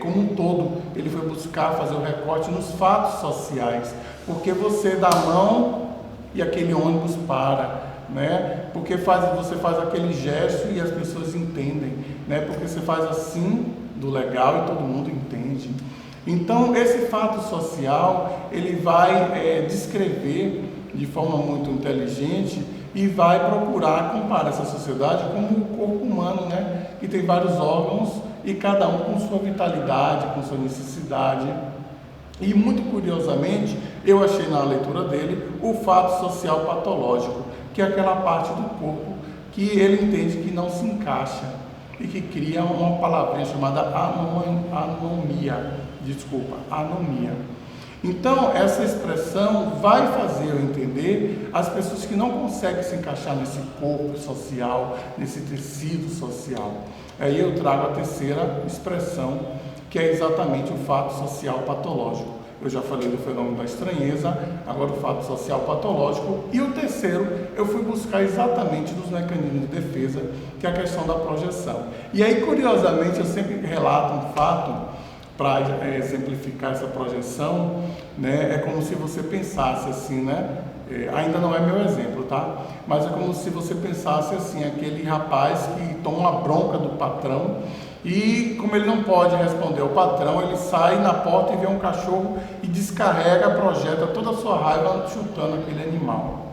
como um todo. Ele foi buscar fazer o recorte nos fatos sociais, porque você dá a mão e aquele ônibus para, né? Porque você faz aquele gesto e as pessoas entendem, né? Porque você faz assim do legal e todo mundo entende. Então esse fato social ele vai descrever de forma muito inteligente e vai procurar comparar essa sociedade como o corpo humano, né? Que tem vários órgãos e cada um com sua vitalidade, com sua necessidade. E muito curiosamente, eu achei na leitura dele o fato social patológico, que é aquela parte do corpo que ele entende que não se encaixa e que cria uma palavrinha chamada anomia. Então, essa expressão vai fazer eu entender as pessoas que não conseguem se encaixar nesse corpo social, nesse tecido social. Aí eu trago a terceira expressão, que é exatamente o fato social patológico. Eu já falei do fenômeno da estranheza, agora o fato social patológico. E o terceiro, eu fui buscar exatamente dos mecanismos de defesa, que é a questão da projeção. E aí, curiosamente, eu sempre relato um fato para exemplificar essa projeção, né? É como se você pensasse assim, né? Ainda não é meu exemplo, tá? Mas é como se você pensasse assim, aquele rapaz que toma uma bronca do patrão e como ele não pode responder ao patrão, ele sai na porta e vê um cachorro e descarrega, projeta toda a sua raiva chutando aquele animal.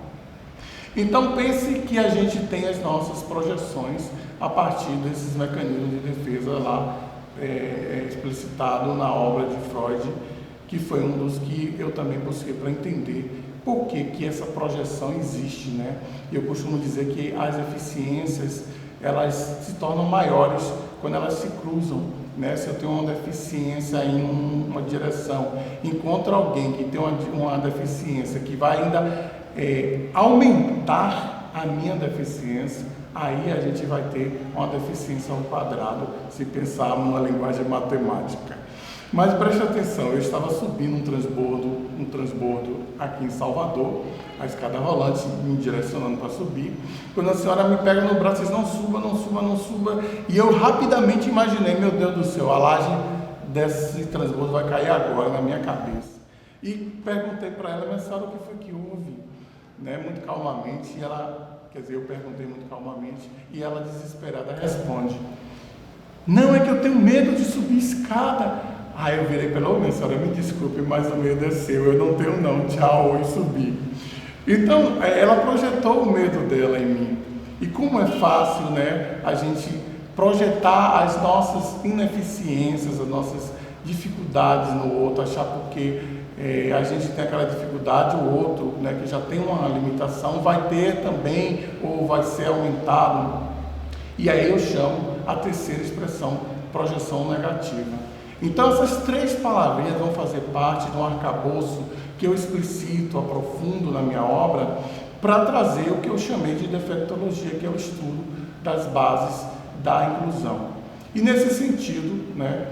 Então pense que a gente tem as nossas projeções a partir desses mecanismos de defesa lá explicitado na obra de Freud, que foi um dos que eu também busquei para entender por que essa projeção existe, né? Eu costumo dizer que as eficiências elas se tornam maiores quando elas se cruzam, né? Se eu tenho uma deficiência em uma direção, encontro alguém que tem uma deficiência que vai ainda aumentar a minha deficiência, aí a gente vai ter uma deficiência ao quadrado, se pensarmos numa linguagem matemática. Mas preste atenção, eu estava subindo um transbordo aqui em Salvador, a escada rolante, me direcionando para subir, quando a senhora me pega no braço e diz, não suba, não suba, não suba, e eu rapidamente imaginei, meu Deus do céu, a laje desse transbordo vai cair agora na minha cabeça. E perguntei para ela, mas senhora, o que foi que houve? Né, muito calmamente, e ela, quer dizer, eu perguntei muito calmamente, e ela desesperada responde: não, é que eu tenho medo de subir escada. Aí eu virei para ela: minha senhora, me desculpe, mas o medo é seu, eu não tenho não, tchau, e subi. Então, ela projetou o medo dela em mim. E como é fácil, né, a gente projetar as nossas ineficiências, as nossas dificuldades no outro, achar porque a gente tem aquela dificuldade, o outro, né, que já tem uma limitação, vai ter também, ou vai ser aumentado. E aí eu chamo a terceira expressão, projeção negativa. Então essas 3 palavrinhas vão fazer parte de um arcabouço que eu explicito, aprofundo na minha obra, para trazer o que eu chamei de defectologia, que é o estudo das bases da inclusão. E nesse sentido, né,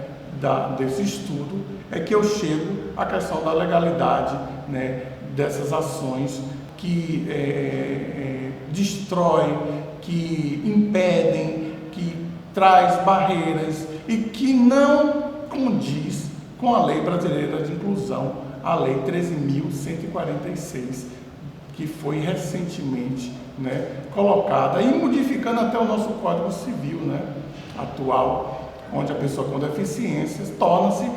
desse estudo, é que eu chego à questão da legalidade, né, dessas ações que destroem, que impedem, que traz barreiras e que não condiz com a Lei Brasileira de Inclusão, a Lei 13.146, que foi recentemente, né, colocada e modificando até o nosso Código Civil, né, atual, onde a pessoa com deficiências torna-se,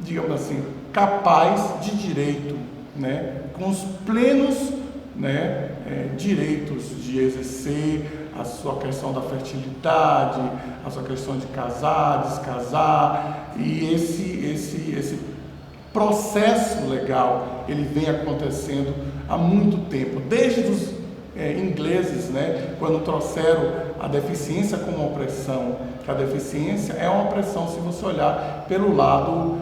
digamos assim, capaz de direito, né, com os plenos, né, direitos de exercer a sua questão da fertilidade, a sua questão de casar, descasar, e esse processo legal, ele vem acontecendo há muito tempo, desde os ingleses, né, quando trouxeram a deficiência como opressão, que a deficiência é uma opressão se você olhar pelo lado,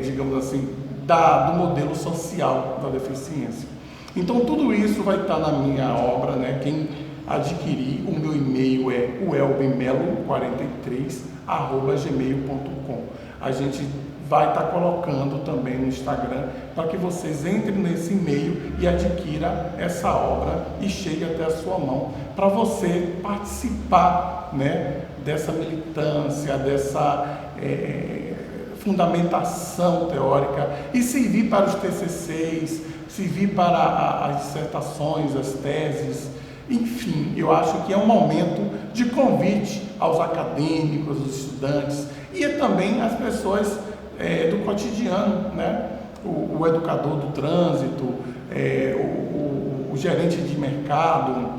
digamos assim, do modelo social da deficiência. Então tudo isso vai estar na minha obra, né? Quem adquirir, o meu e-mail é uelbimelo43@gmail.com. A gente vai estar colocando também no Instagram para que vocês entrem nesse e-mail e adquira essa obra e chegue até a sua mão para você participar, né, dessa militância, dessa fundamentação teórica e servir para os TCCs, servir para as dissertações, as teses. Enfim, eu acho que é um momento de convite aos acadêmicos, aos estudantes e também às pessoas do cotidiano, né? O educador do trânsito, o gerente de mercado.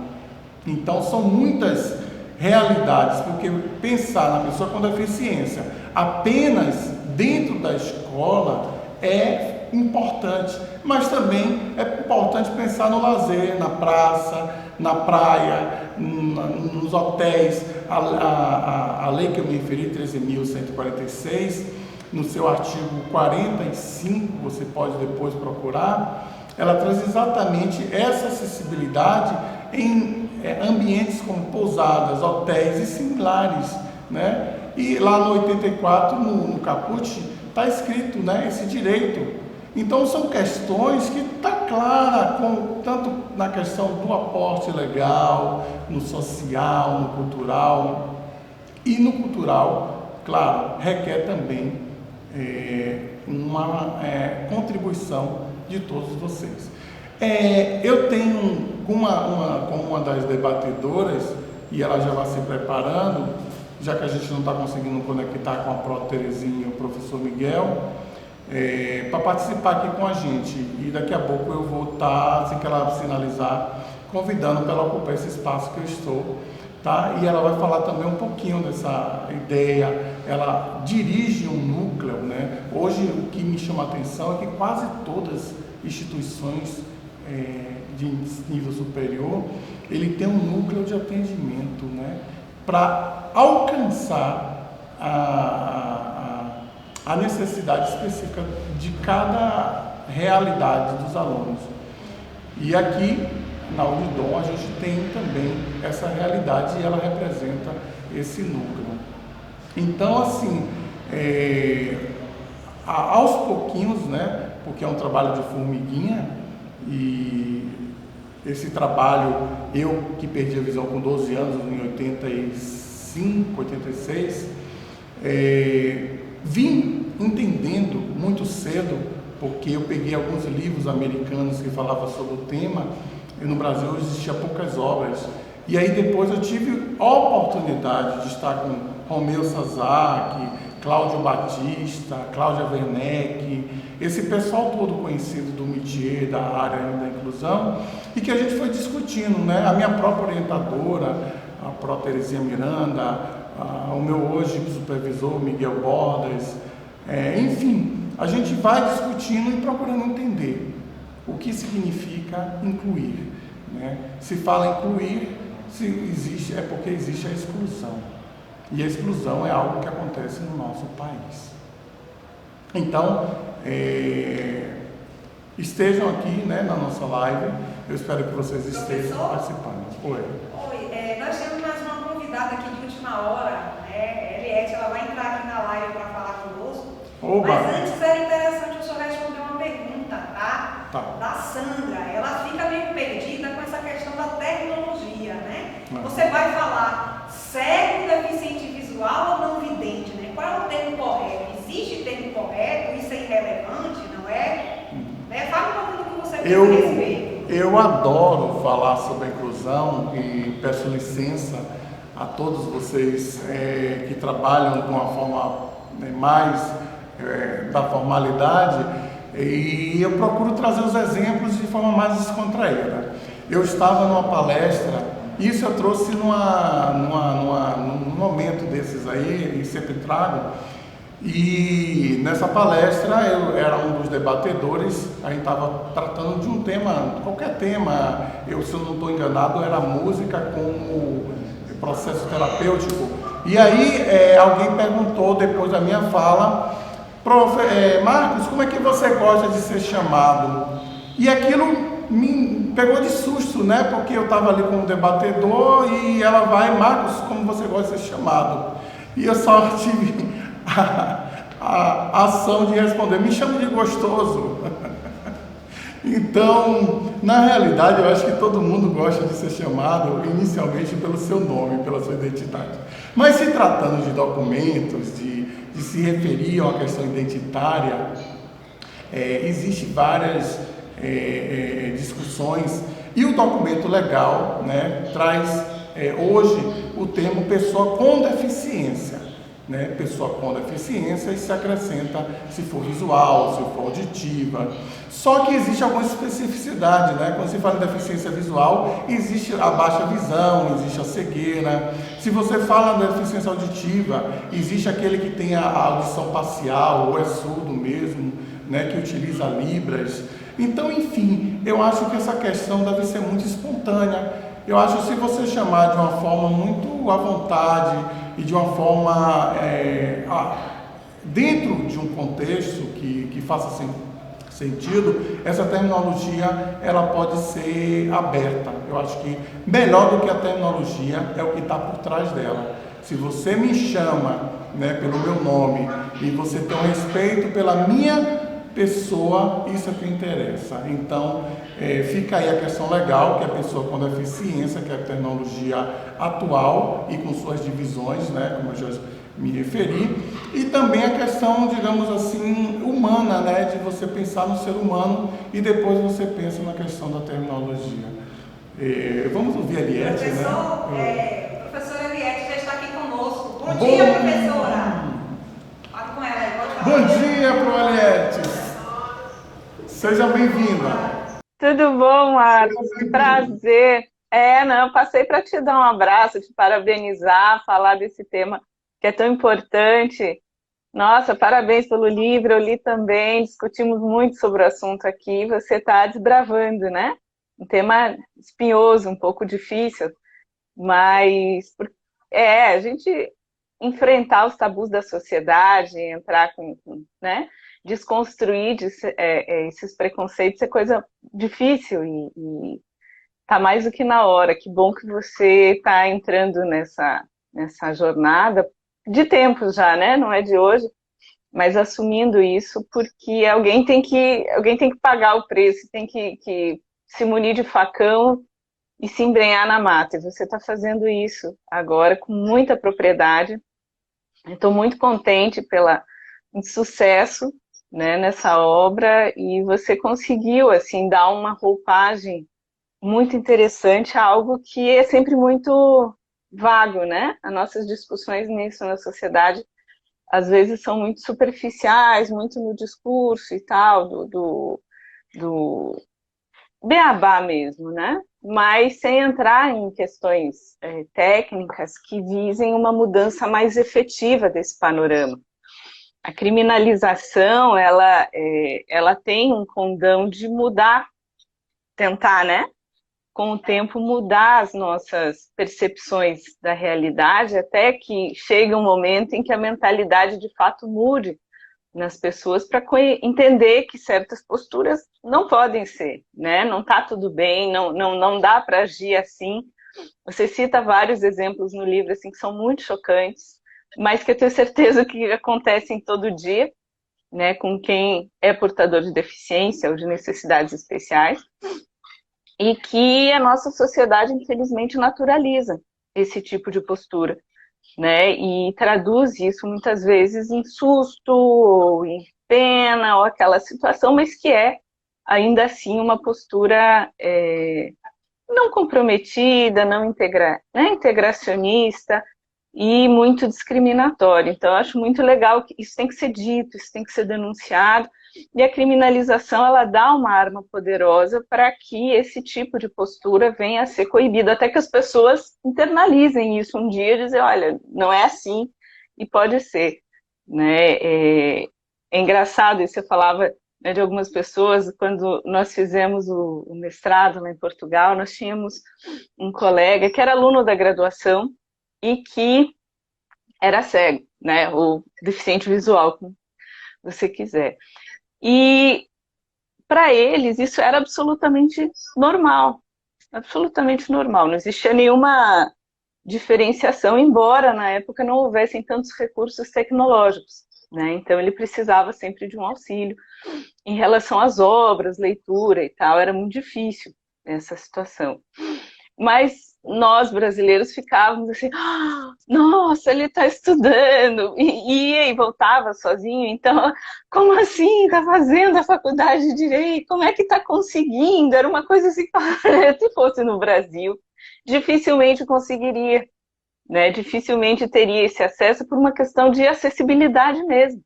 Então, são muitas realidades, porque pensar na pessoa com deficiência apenas dentro da escola é importante, mas também é importante pensar no lazer, na praça, na praia, nos hotéis. A lei que eu me referi, 13.146, no seu artigo 45, você pode depois procurar, ela traz exatamente essa acessibilidade em ambientes como pousadas, hotéis e similares, né? E lá no 84, no caput, está escrito, né, esse direito. Então são questões que está clara, tanto na questão do aporte legal, no social, no cultural. E no cultural, claro, requer também uma contribuição de todos vocês. Eu tenho com uma das debatedoras, e ela já vai se preparando, já que a gente não está conseguindo conectar com a Pró Terezinha e o professor Miguel, para participar aqui com a gente. E daqui a pouco eu vou estar, assim que ela sinalizar, convidando para ela ocupar esse espaço que eu estou. Tá? E ela vai falar também um pouquinho dessa ideia. Ela dirige um núcleo, né? Hoje o que me chama a atenção é que quase todas as instituições de nível superior, ele tem um núcleo de atendimento, né? Para alcançar a necessidade específica de cada realidade dos alunos. E aqui na Unidom a gente tem também essa realidade e ela representa esse núcleo. Então, assim, aos pouquinhos, né, porque é um trabalho de formiguinha, e esse trabalho, eu que perdi a visão com 12 anos, em 85, 86, vim entendendo muito cedo, porque eu peguei alguns livros americanos que falavam sobre o tema, e no Brasil existia poucas obras. E aí depois eu tive a oportunidade de estar com Romeu Sazak, Cláudio Batista, Cláudia Werneck, esse pessoal todo conhecido do métier, da área da inclusão, e que a gente foi discutindo, né? A minha própria orientadora, a Pró Terezinha Miranda, o meu hoje supervisor, Miguel Bordas, enfim, a gente vai discutindo e procurando entender o que significa incluir, né? Se fala incluir, se existe, é porque existe a exclusão. E a exclusão é algo que acontece no nosso país. Então, estejam aqui, né, na nossa live. Eu espero que vocês estejam participando. Oi, nós temos mais uma convidada aqui de última hora, né? Eliette, ela vai entrar aqui na live para falar conosco. Oba. Mas antes era interessante o senhor responder uma pergunta, tá? Da Sandra. Ela fica meio perdida com essa questão da tecnologia, né? Você vai falar cego, deficiente visual ou não vidente, né? Qual é o termo correto? Existe termo correto? Isso é irrelevante, não é? Fala um pouquinho do que você pensa a respeito. Eu adoro falar sobre a inclusão e peço licença a todos vocês que trabalham de uma forma mais da formalidade, e eu procuro trazer os exemplos de forma mais descontraída. Eu estava numa palestra, isso eu trouxe num momento desses aí, e sempre trago, e nessa palestra eu era um dos debatedores, a gente estava tratando de um tema, qualquer tema, se eu não estou enganado, era música como processo terapêutico. E aí alguém perguntou depois da minha fala: Marcos, como é que você gosta de ser chamado? E aquilo me pegou de susto, né? Porque eu estava ali como debatedor e ela vai: Marcos, como você gosta de ser chamado? E eu só tive a ação de responder: me chame de gostoso. Então, na realidade, eu acho que todo mundo gosta de ser chamado inicialmente pelo seu nome, pela sua identidade. Mas se tratando de documentos, de se referir a uma questão identitária, existem várias discussões, e o documento legal, né, traz hoje o termo pessoa com deficiência. Né, pessoa com deficiência, e se acrescenta se for visual, se for auditiva. Só que existe alguma especificidade, né? Quando se fala em deficiência visual, existe a baixa visão, existe a cegueira. Se você fala em deficiência auditiva, existe aquele que tem a audição parcial, ou é surdo mesmo, né, que utiliza libras. Então, enfim, eu acho que essa questão deve ser muito espontânea. Eu acho que se você chamar de uma forma muito à vontade e de uma forma dentro de um contexto que faça sentido, essa terminologia ela pode ser aberta. Eu acho que melhor do que a terminologia é o que está por trás dela. Se você me chama, né, pelo meu nome e você tem um respeito pela minha pessoa, isso é que interessa. Então, fica aí a questão legal, que a pessoa com deficiência, que é a terminologia atual e com suas divisões, né, como eu já me referi, e também a questão, digamos assim, humana, né, de você pensar no ser humano e depois você pensa na questão da terminologia. Vamos ouvir a Eliette, né? Professora Eliette já está aqui conosco. Bom dia, professora. Fala com ela aí, pode falar. Bom dia, Pro Eliette. Seja bem-vinda. Tudo bom, Marcos? Prazer. Passei para te dar um abraço, te parabenizar, falar desse tema que é tão importante. Nossa, parabéns pelo livro, eu li também, discutimos muito sobre o assunto aqui. Você está desbravando, né? Um tema espinhoso, um pouco difícil, mas a gente enfrentar os tabus da sociedade, entrar né? Desconstruir esses preconceitos é coisa difícil e tá mais do que na hora. Que bom que você está entrando nessa jornada de tempos já, né? Não é de hoje, mas assumindo isso, porque alguém tem que pagar o preço, tem que se munir de facão e se embrenhar na mata. E você está fazendo isso agora com muita propriedade. Estou muito contente pela de sucesso, né, nessa obra, e você conseguiu assim dar uma roupagem muito interessante a algo que é sempre muito vago, né? As nossas discussões nisso na sociedade às vezes são muito superficiais, muito no discurso e tal, do beabá mesmo, né? Mas sem entrar em questões técnicas que visem uma mudança mais efetiva desse panorama. A criminalização, ela tem um condão de mudar, tentar, né? Com o tempo mudar as nossas percepções da realidade, até que chegue um momento em que a mentalidade de fato mude nas pessoas para entender que certas posturas não podem ser, né? Não está tudo bem, não dá para agir assim. Você cita vários exemplos no livro assim, que são muito chocantes, mas que eu tenho certeza que acontecem todo dia, né, com quem é portador de deficiência ou de necessidades especiais, e que a nossa sociedade, infelizmente, naturaliza esse tipo de postura, né? E traduz isso muitas vezes em susto, ou em pena, ou aquela situação, mas que é, ainda assim, uma postura não comprometida, não integracionista e muito discriminatória. Então, eu acho muito legal que isso tem que ser dito, isso tem que ser denunciado, e a criminalização, ela dá uma arma poderosa para que esse tipo de postura venha a ser coibido, até que as pessoas internalizem isso um dia e dizem, olha, não é assim, e pode ser, né? É engraçado, e você falava, né, de algumas pessoas, quando nós fizemos o mestrado lá em Portugal, nós tínhamos um colega que era aluno da graduação e que era cego, né, ou deficiente visual, como você quiser. E para eles isso era absolutamente normal, não existia nenhuma diferenciação, embora na época não houvessem tantos recursos tecnológicos, né? Então ele precisava sempre de um auxílio. Em relação às obras, leitura e tal, era muito difícil essa situação. Mas nós, brasileiros, ficávamos assim, nossa, ele está estudando, e voltava sozinho, então, como assim, está fazendo a faculdade de Direito, como é que está conseguindo? Era uma coisa assim, se fosse no Brasil, dificilmente conseguiria, né? Dificilmente teria esse acesso por uma questão de acessibilidade mesmo,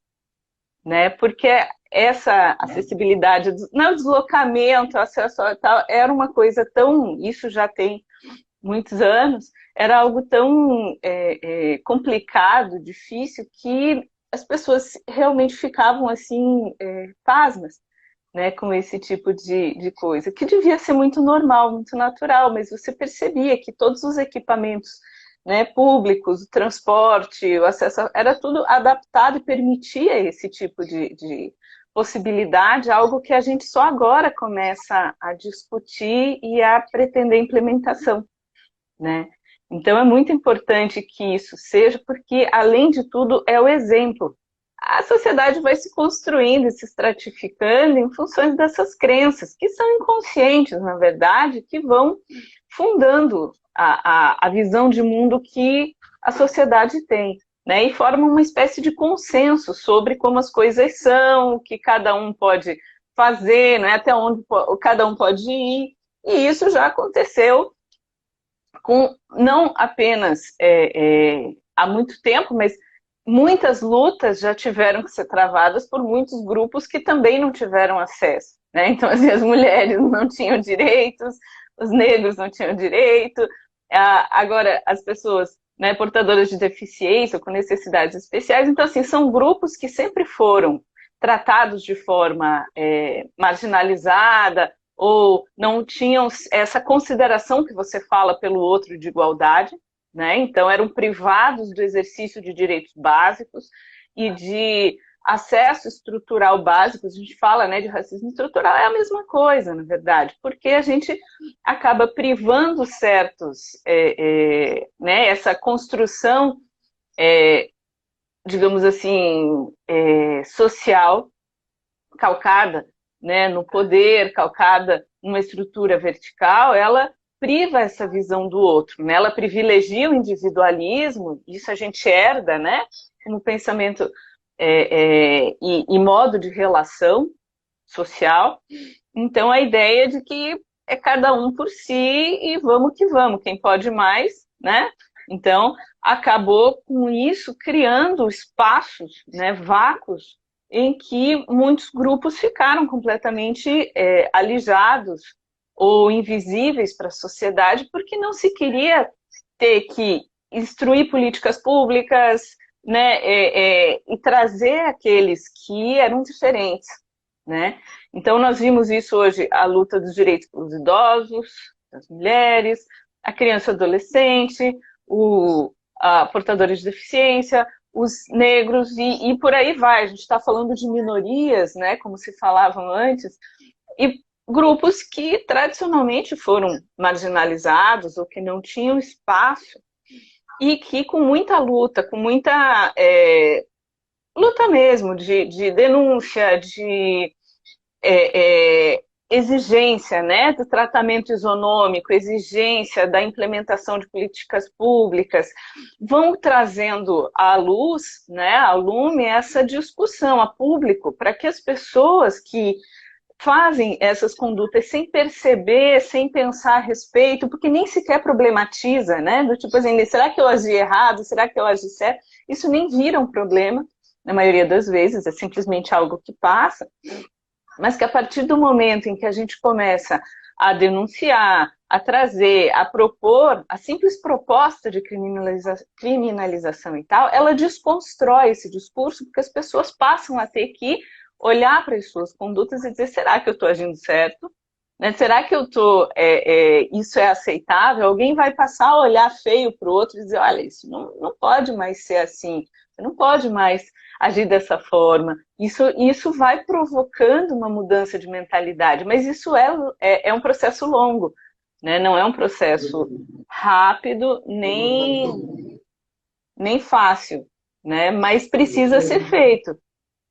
né? Porque essa acessibilidade, não deslocamento, acesso a tal, era uma coisa tão, isso já tem muitos anos, era algo tão complicado, difícil, que as pessoas realmente ficavam assim, pasmas, né, com esse tipo de coisa, que devia ser muito normal, muito natural, mas você percebia que todos os equipamentos, né, públicos, o transporte, o acesso, era tudo adaptado e permitia esse tipo de possibilidade, algo que a gente só agora começa a discutir e a pretender implementação, né? Então é muito importante que isso seja, porque além de tudo é o exemplo. A sociedade vai se construindo e se estratificando em função dessas crenças, que são inconscientes, na verdade, que vão fundando a visão de mundo que a sociedade tem, né? E formam uma espécie de consenso sobre como as coisas são, o que cada um pode fazer, né? Até onde cada um pode ir. E isso já aconteceu com não apenas há muito tempo, mas muitas lutas já tiveram que ser travadas por muitos grupos que também não tiveram acesso, né? Então, assim, as mulheres não tinham direitos, os negros não tinham direito, agora as pessoas, né, portadoras de deficiência ou com necessidades especiais, então, assim, são grupos que sempre foram tratados de forma marginalizada, ou não tinham essa consideração que você fala pelo outro de igualdade, né? Então eram privados do exercício de direitos básicos e de acesso estrutural básico. A gente fala, né, de racismo estrutural, é a mesma coisa, na verdade, porque a gente acaba privando certos, né, essa construção, digamos assim, social, calcada, né, no poder, calcada numa estrutura vertical, ela priva essa visão do outro, né? Ela privilegia o individualismo, isso a gente herda, né, como pensamento e modo de relação social. Então, a ideia de que é cada um por si e vamos que vamos, quem pode mais, né? Então, acabou com isso criando espaços, né, vácuos, em que muitos grupos ficaram completamente alijados ou invisíveis para a sociedade, porque não se queria ter que instruir políticas públicas, né, e trazer aqueles que eram diferentes, né? Então, nós vimos isso hoje, a luta dos direitos dos idosos, das mulheres, a criança e adolescente, a portadores de deficiência, os negros, e por aí vai. A gente está falando de minorias, né, como se falavam antes, e grupos que tradicionalmente foram marginalizados ou que não tinham espaço, e que com muita luta, com muita luta mesmo, de denúncia, de exigência, né, do tratamento isonômico, exigência da implementação de políticas públicas, vão trazendo à luz, né, ao lume, essa discussão a público, para que as pessoas que fazem essas condutas sem perceber, sem pensar a respeito, porque nem sequer problematiza, né, do tipo assim, será que eu agi errado, será que eu agi certo? Isso nem vira um problema, na maioria das vezes, é simplesmente algo que passa, mas que a partir do momento em que a gente começa a denunciar, a trazer, a propor, a simples proposta de criminalização e tal, ela desconstrói esse discurso, porque as pessoas passam a ter que olhar para as suas condutas e dizer, será que eu estou agindo certo? Né? Será que eu estou, isso é aceitável? Alguém vai passar a olhar feio para o outro e dizer, olha, isso não pode mais ser assim, você não pode mais agir dessa forma. Isso vai provocando uma mudança de mentalidade, mas isso é um processo longo, né? Não é um processo rápido, nem fácil, né? Mas precisa ser feito.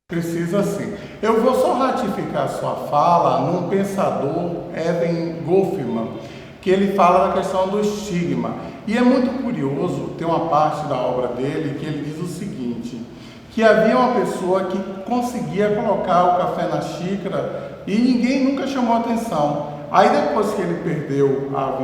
Precisa sim. Eu vou só ratificar a sua fala num pensador, Evan Goffman, que ele fala da questão do estigma. E é muito curioso, tem uma parte da obra dele que ele diz o seguinte, que havia uma pessoa que conseguia colocar o café na xícara e ninguém nunca chamou atenção. Aí depois que ele perdeu a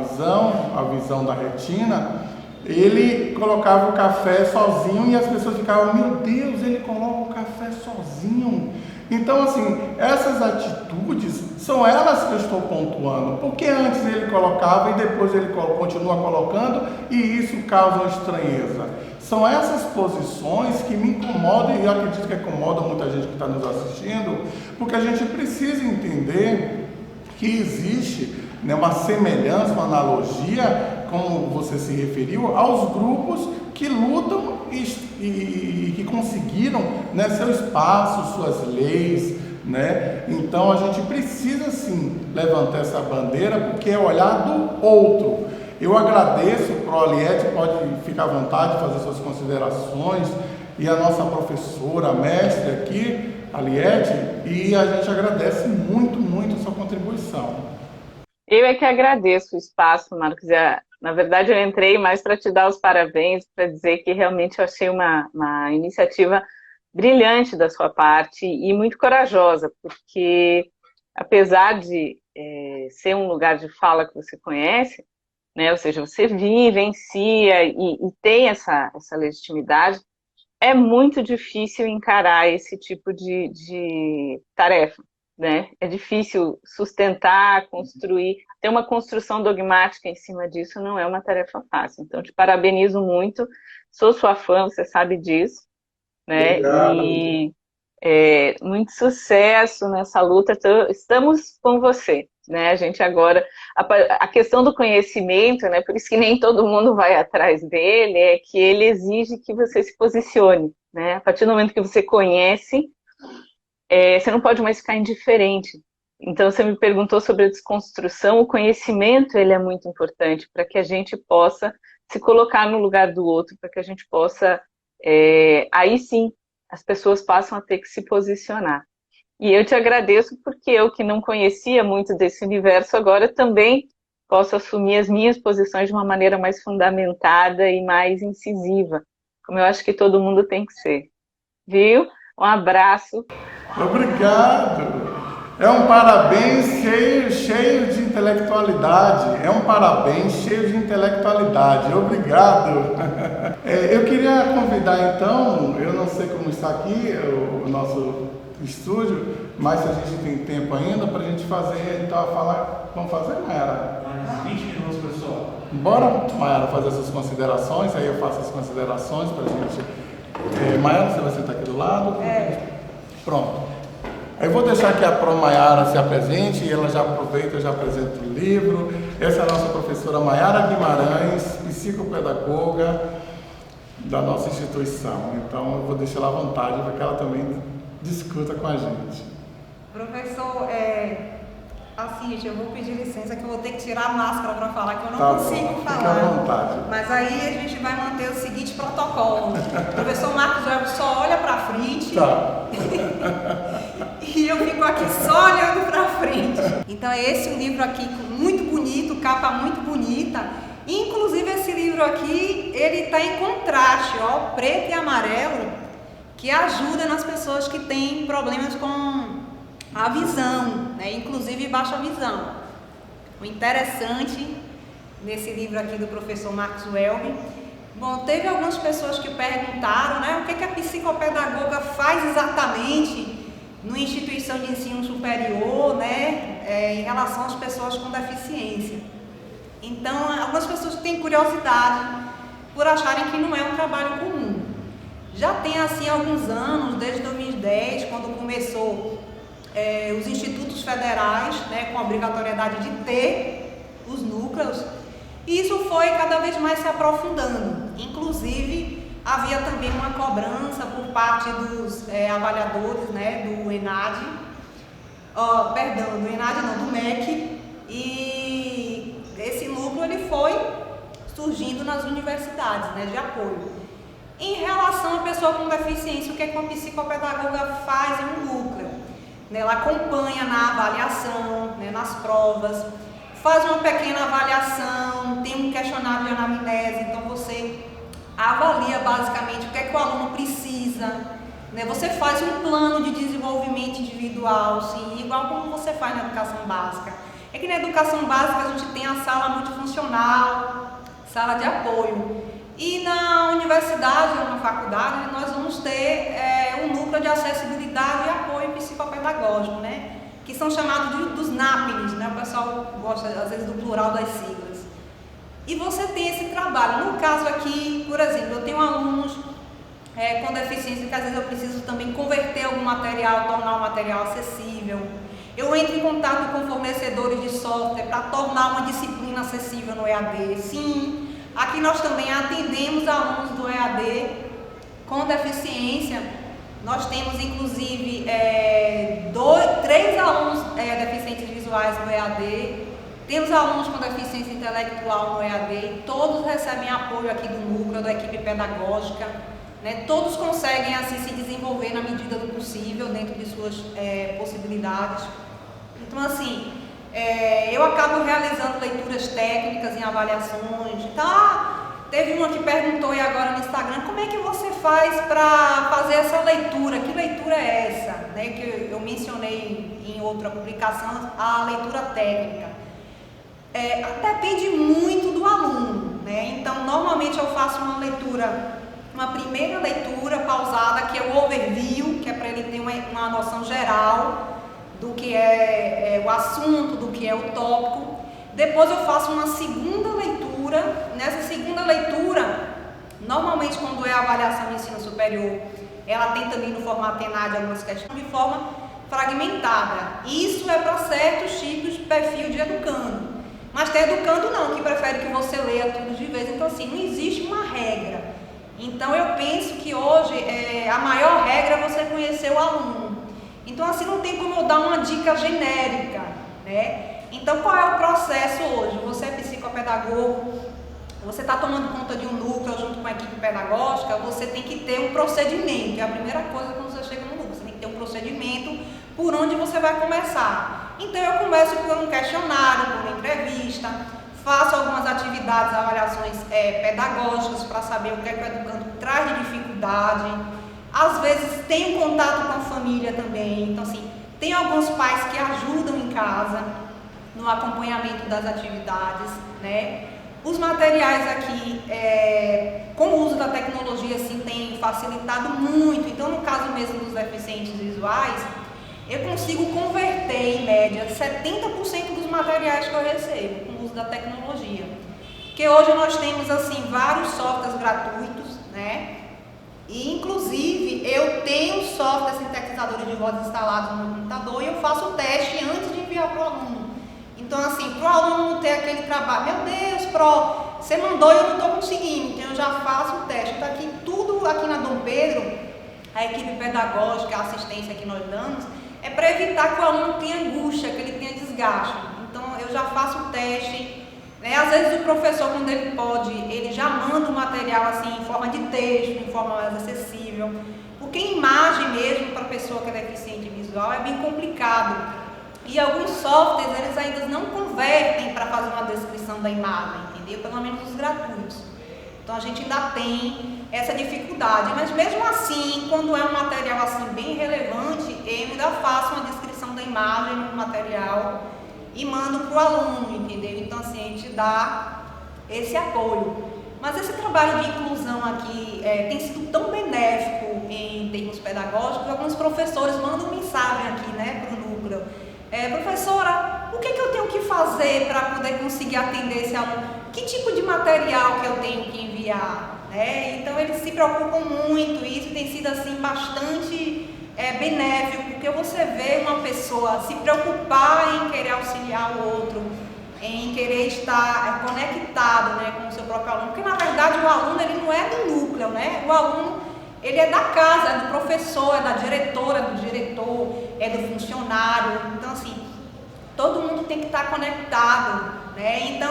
visão da retina, ele colocava o café sozinho e as pessoas ficavam, meu Deus, ele coloca o café sozinho. Então, assim, essas atitudes são elas que eu estou pontuando, porque antes ele colocava e depois ele continua colocando e isso causa uma estranheza. São essas posições que me incomodam e eu acredito que incomodam muita gente que está nos assistindo, porque a gente precisa entender que existe, né, uma semelhança, uma analogia, como você se referiu, aos grupos que lutam e que conseguiram, né, seu espaço, suas leis, né? Então a gente precisa sim levantar essa bandeira, porque é olhar do outro. Eu agradeço para o Aliette, pode ficar à vontade de fazer suas considerações, e a nossa professora, a mestre aqui, Aliette, e a gente agradece muito, muito a sua contribuição. Eu é que agradeço o espaço, Marcos. Na verdade, eu entrei mais para te dar os parabéns, para dizer que realmente eu achei uma iniciativa brilhante da sua parte e muito corajosa, porque apesar de ser um lugar de fala que você conhece, né, ou seja, você vivencia e tem essa legitimidade, é muito difícil encarar esse tipo de tarefa, né? É difícil sustentar, construir, ter uma construção dogmática em cima disso não é uma tarefa fácil. Então, te parabenizo muito, sou sua fã, você sabe disso, né? Obrigado. E muito sucesso nessa luta, estamos com você, né? A gente agora, a questão do conhecimento, né? Por isso que nem todo mundo vai atrás dele, é que ele exige que você se posicione, né? A partir do momento que você conhece, você não pode mais ficar indiferente. Então, você me perguntou sobre a desconstrução, o conhecimento ele é muito importante para que a gente possa se colocar no lugar do outro, para que a gente possa, aí sim, as pessoas passam a ter que se posicionar. E eu te agradeço porque eu, que não conhecia muito desse universo, agora também posso assumir as minhas posições de uma maneira mais fundamentada e mais incisiva, como eu acho que todo mundo tem que ser. Viu? Um abraço. Obrigado. É um parabéns cheio de intelectualidade. É um parabéns cheio de intelectualidade. Obrigado. Eu queria convidar então, eu não sei como está aqui o nosso estúdio, mas se a gente tem tempo ainda para a gente fazer, então falar, vamos fazer, Mayara? 20 minutos, pessoal. Bora, Mayara, fazer essas considerações, aí eu faço as considerações para a gente. Mayara, você vai sentar aqui do lado? Pronto. Eu vou deixar que a Pro Mayara se apresente e ela já aproveita, já apresenta o livro. Essa é a nossa professora Mayara Guimarães, psicopedagoga da nossa instituição. Então eu vou deixar ela à vontade para que ela também discuta com a gente. Professor, assim, eu vou pedir licença que eu vou ter que tirar a máscara para falar, que eu não consigo falar. Fica à vontade. Mas aí a gente vai manter o seguinte protocolo. O professor Marcos Welber só olha para frente. Tá. E eu fico aqui só olhando para frente. Então esse é um livro aqui muito bonito, capa muito bonita. Inclusive esse livro aqui, ele está em contraste, ó, preto e amarelo, que ajuda nas pessoas que têm problemas com a visão, né? Inclusive baixa visão. O interessante nesse livro aqui do professor Marcos Welber, bom, teve algumas pessoas que perguntaram, né, o que a psicopedagoga faz exatamente numa instituição de ensino superior, né, em relação às pessoas com deficiência. Então, algumas pessoas têm curiosidade por acharem que não é um trabalho comum. Já tem assim alguns anos, desde 2010, quando começou os institutos federais, né, com a obrigatoriedade de ter os núcleos, e isso foi cada vez mais se aprofundando. Inclusive, havia também uma cobrança por parte dos avaliadores, né, do ENAD, do MEC, e esse núcleo ele foi surgindo nas universidades, né, de apoio. Em relação à pessoa com deficiência, o que uma psicopedagoga faz em um núcleo? Ela acompanha na avaliação, né, nas provas, faz uma pequena avaliação, tem um questionário de anamnese, então você avalia basicamente o que o aluno precisa, né? Você faz um plano de desenvolvimento individual, sim, igual como você faz na educação básica. É que na educação básica a gente tem a sala multifuncional, sala de apoio. E na universidade ou na faculdade nós vamos ter um núcleo de acessibilidade e apoio psicopedagógico, né? Que são chamados dos NAPNs, né? O pessoal gosta às vezes do plural das siglas. E você tem esse trabalho. No caso aqui, por exemplo, eu tenho alunos com deficiência que às vezes eu preciso também converter algum material, tornar o material acessível. Eu entro em contato com fornecedores de software para tornar uma disciplina acessível no EAD. Sim. Aqui nós também atendemos alunos do EAD com deficiência. Nós temos inclusive 3 alunos deficientes visuais no EAD. Temos alunos com deficiência intelectual no EAD. Todos recebem apoio aqui do núcleo, da equipe pedagógica, né? Todos conseguem assim se desenvolver na medida do possível, dentro de suas possibilidades. Então assim, eu acabo realizando leituras técnicas em avaliações. Então, teve uma que perguntou aí agora no Instagram, como é que você faz para fazer essa leitura? Que leitura é essa? Né, que eu mencionei em outra publicação, a leitura técnica. Depende muito do aluno, né? Então, normalmente eu faço uma primeira leitura pausada, que é o overview, que é para ele ter uma noção geral do que é o assunto, do que é o tópico. Depois eu faço uma segunda leitura. Nessa segunda leitura, normalmente quando é a avaliação de ensino superior, ela tem também no formato ENAD algumas questões de forma fragmentada. Isso é para certos tipos de perfil de educando. Mas tem educando não, que prefere que você leia tudo de vez. Então assim, não existe uma regra. Então eu penso que hoje a maior regra é você conhecer o aluno. Então assim, não tem como eu dar uma dica genérica, né? Então qual é o processo hoje? Você é psicopedagogo, você está tomando conta de um núcleo junto com a equipe pedagógica, você tem que ter um procedimento. É a primeira coisa quando você chega no núcleo, você tem que ter um procedimento por onde você vai começar. Então eu começo por um questionário, por uma entrevista, faço algumas atividades, avaliações pedagógicas para saber o que é que o educando traz de dificuldade. às vezes tem um contato com a família também. Então, assim, tem alguns pais que ajudam em casa no acompanhamento das atividades, né? Os materiais aqui, com o uso da tecnologia, assim, tem facilitado muito. Então, no caso mesmo dos deficientes visuais, eu consigo converter, em média, 70% dos materiais que eu recebo com o uso da tecnologia. Porque hoje nós temos, assim, vários softwares gratuitos, né? E, inclusive, eu tenho software sintetizador de voz instalados no meu computador e eu faço o teste antes de enviar para o aluno. Então, assim, para o aluno não ter aquele trabalho, meu Deus, você mandou e eu não estou conseguindo, então eu já faço o teste. Então, aqui, tudo aqui na Dom Pedro, a equipe pedagógica, a assistência que nós damos, é para evitar que o aluno tenha angústia, que ele tenha desgaste. Então, eu já faço o teste, né? Às vezes o professor, quando ele pode, ele já manda o material assim, em forma de texto, em forma mais acessível. Porque imagem mesmo, para a pessoa que é deficiente visual, é bem complicado. E alguns softwares, eles ainda não convertem para fazer uma descrição da imagem, entendeu? Pelo menos os gratuitos. Então, a gente ainda tem essa dificuldade. Mas, mesmo assim, quando é um material assim, bem relevante, eu ainda faço uma descrição da imagem no material e mando para o aluno, entendeu? Então, assim, a gente dá esse apoio. Mas esse trabalho de inclusão aqui tem sido tão benéfico em termos pedagógicos que alguns professores mandam mensagem aqui, né, para o núcleo. Professora, o que eu tenho que fazer para poder conseguir atender esse aluno? Que tipo de material que eu tenho que enviar? Então, eles se preocupam muito e isso tem sido assim, bastante benéfico, porque você vê uma pessoa se preocupar em querer auxiliar o outro, em querer estar conectado, né, com o seu próprio aluno, porque na verdade o aluno ele não é do núcleo, né? O aluno ele é da casa, é do professor, é da diretora, do diretor, é do funcionário. Então, assim, todo mundo tem que estar conectado, né? Então,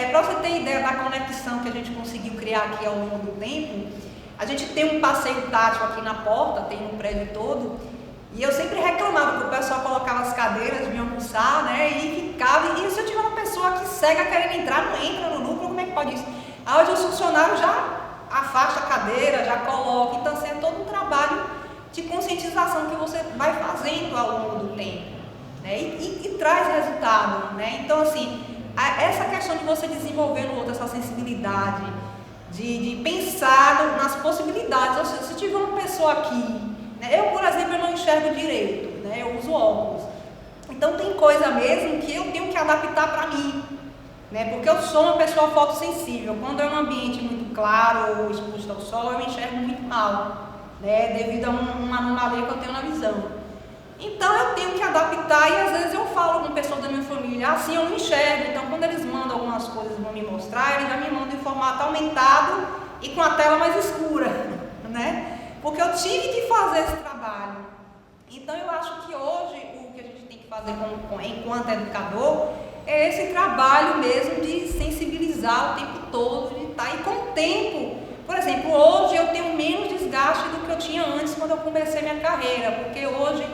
para você ter ideia da conexão que a gente conseguiu criar aqui ao longo do tempo, a gente tem um passeio tátil aqui na porta, tem no prédio todo, e eu sempre reclamava que o pessoal colocava as cadeiras, vinha almoçar, né? E ficava, e se eu tiver uma pessoa que cega querendo entrar, não entra no núcleo, como é que pode isso? Aí hoje o funcionário já afasta a cadeira, já coloca. Então, assim, é todo um trabalho de conscientização que você vai fazendo ao longo do tempo, né? E traz resultado, né? Então, assim, essa questão de você desenvolver no outro essa sensibilidade, de pensar nas possibilidades. Ou seja, se tiver uma pessoa aqui, né? Eu, por exemplo, eu não enxergo direito, né? Eu uso óculos. Então, tem coisa mesmo que eu tenho que adaptar para mim, né? Porque eu sou uma pessoa fotossensível. Quando é um ambiente muito claro ou exposto ao sol, eu enxergo muito mal, né? Devido a uma anomalia que eu tenho na visão. Então, eu tenho que adaptar e às vezes eu falo com pessoas da minha família, assim eu não enxergo. Então, quando eles mandam algumas coisas, vão me mostrar, eles já me mandam em formato aumentado e com a tela mais escura, né? Porque eu tive que fazer esse trabalho. Então, eu acho que hoje o que a gente tem que fazer enquanto educador é esse trabalho mesmo de sensibilizar o tempo todo, de estar. E com o tempo, por exemplo, hoje eu tenho menos desgaste do que eu tinha antes quando eu comecei minha carreira, porque hoje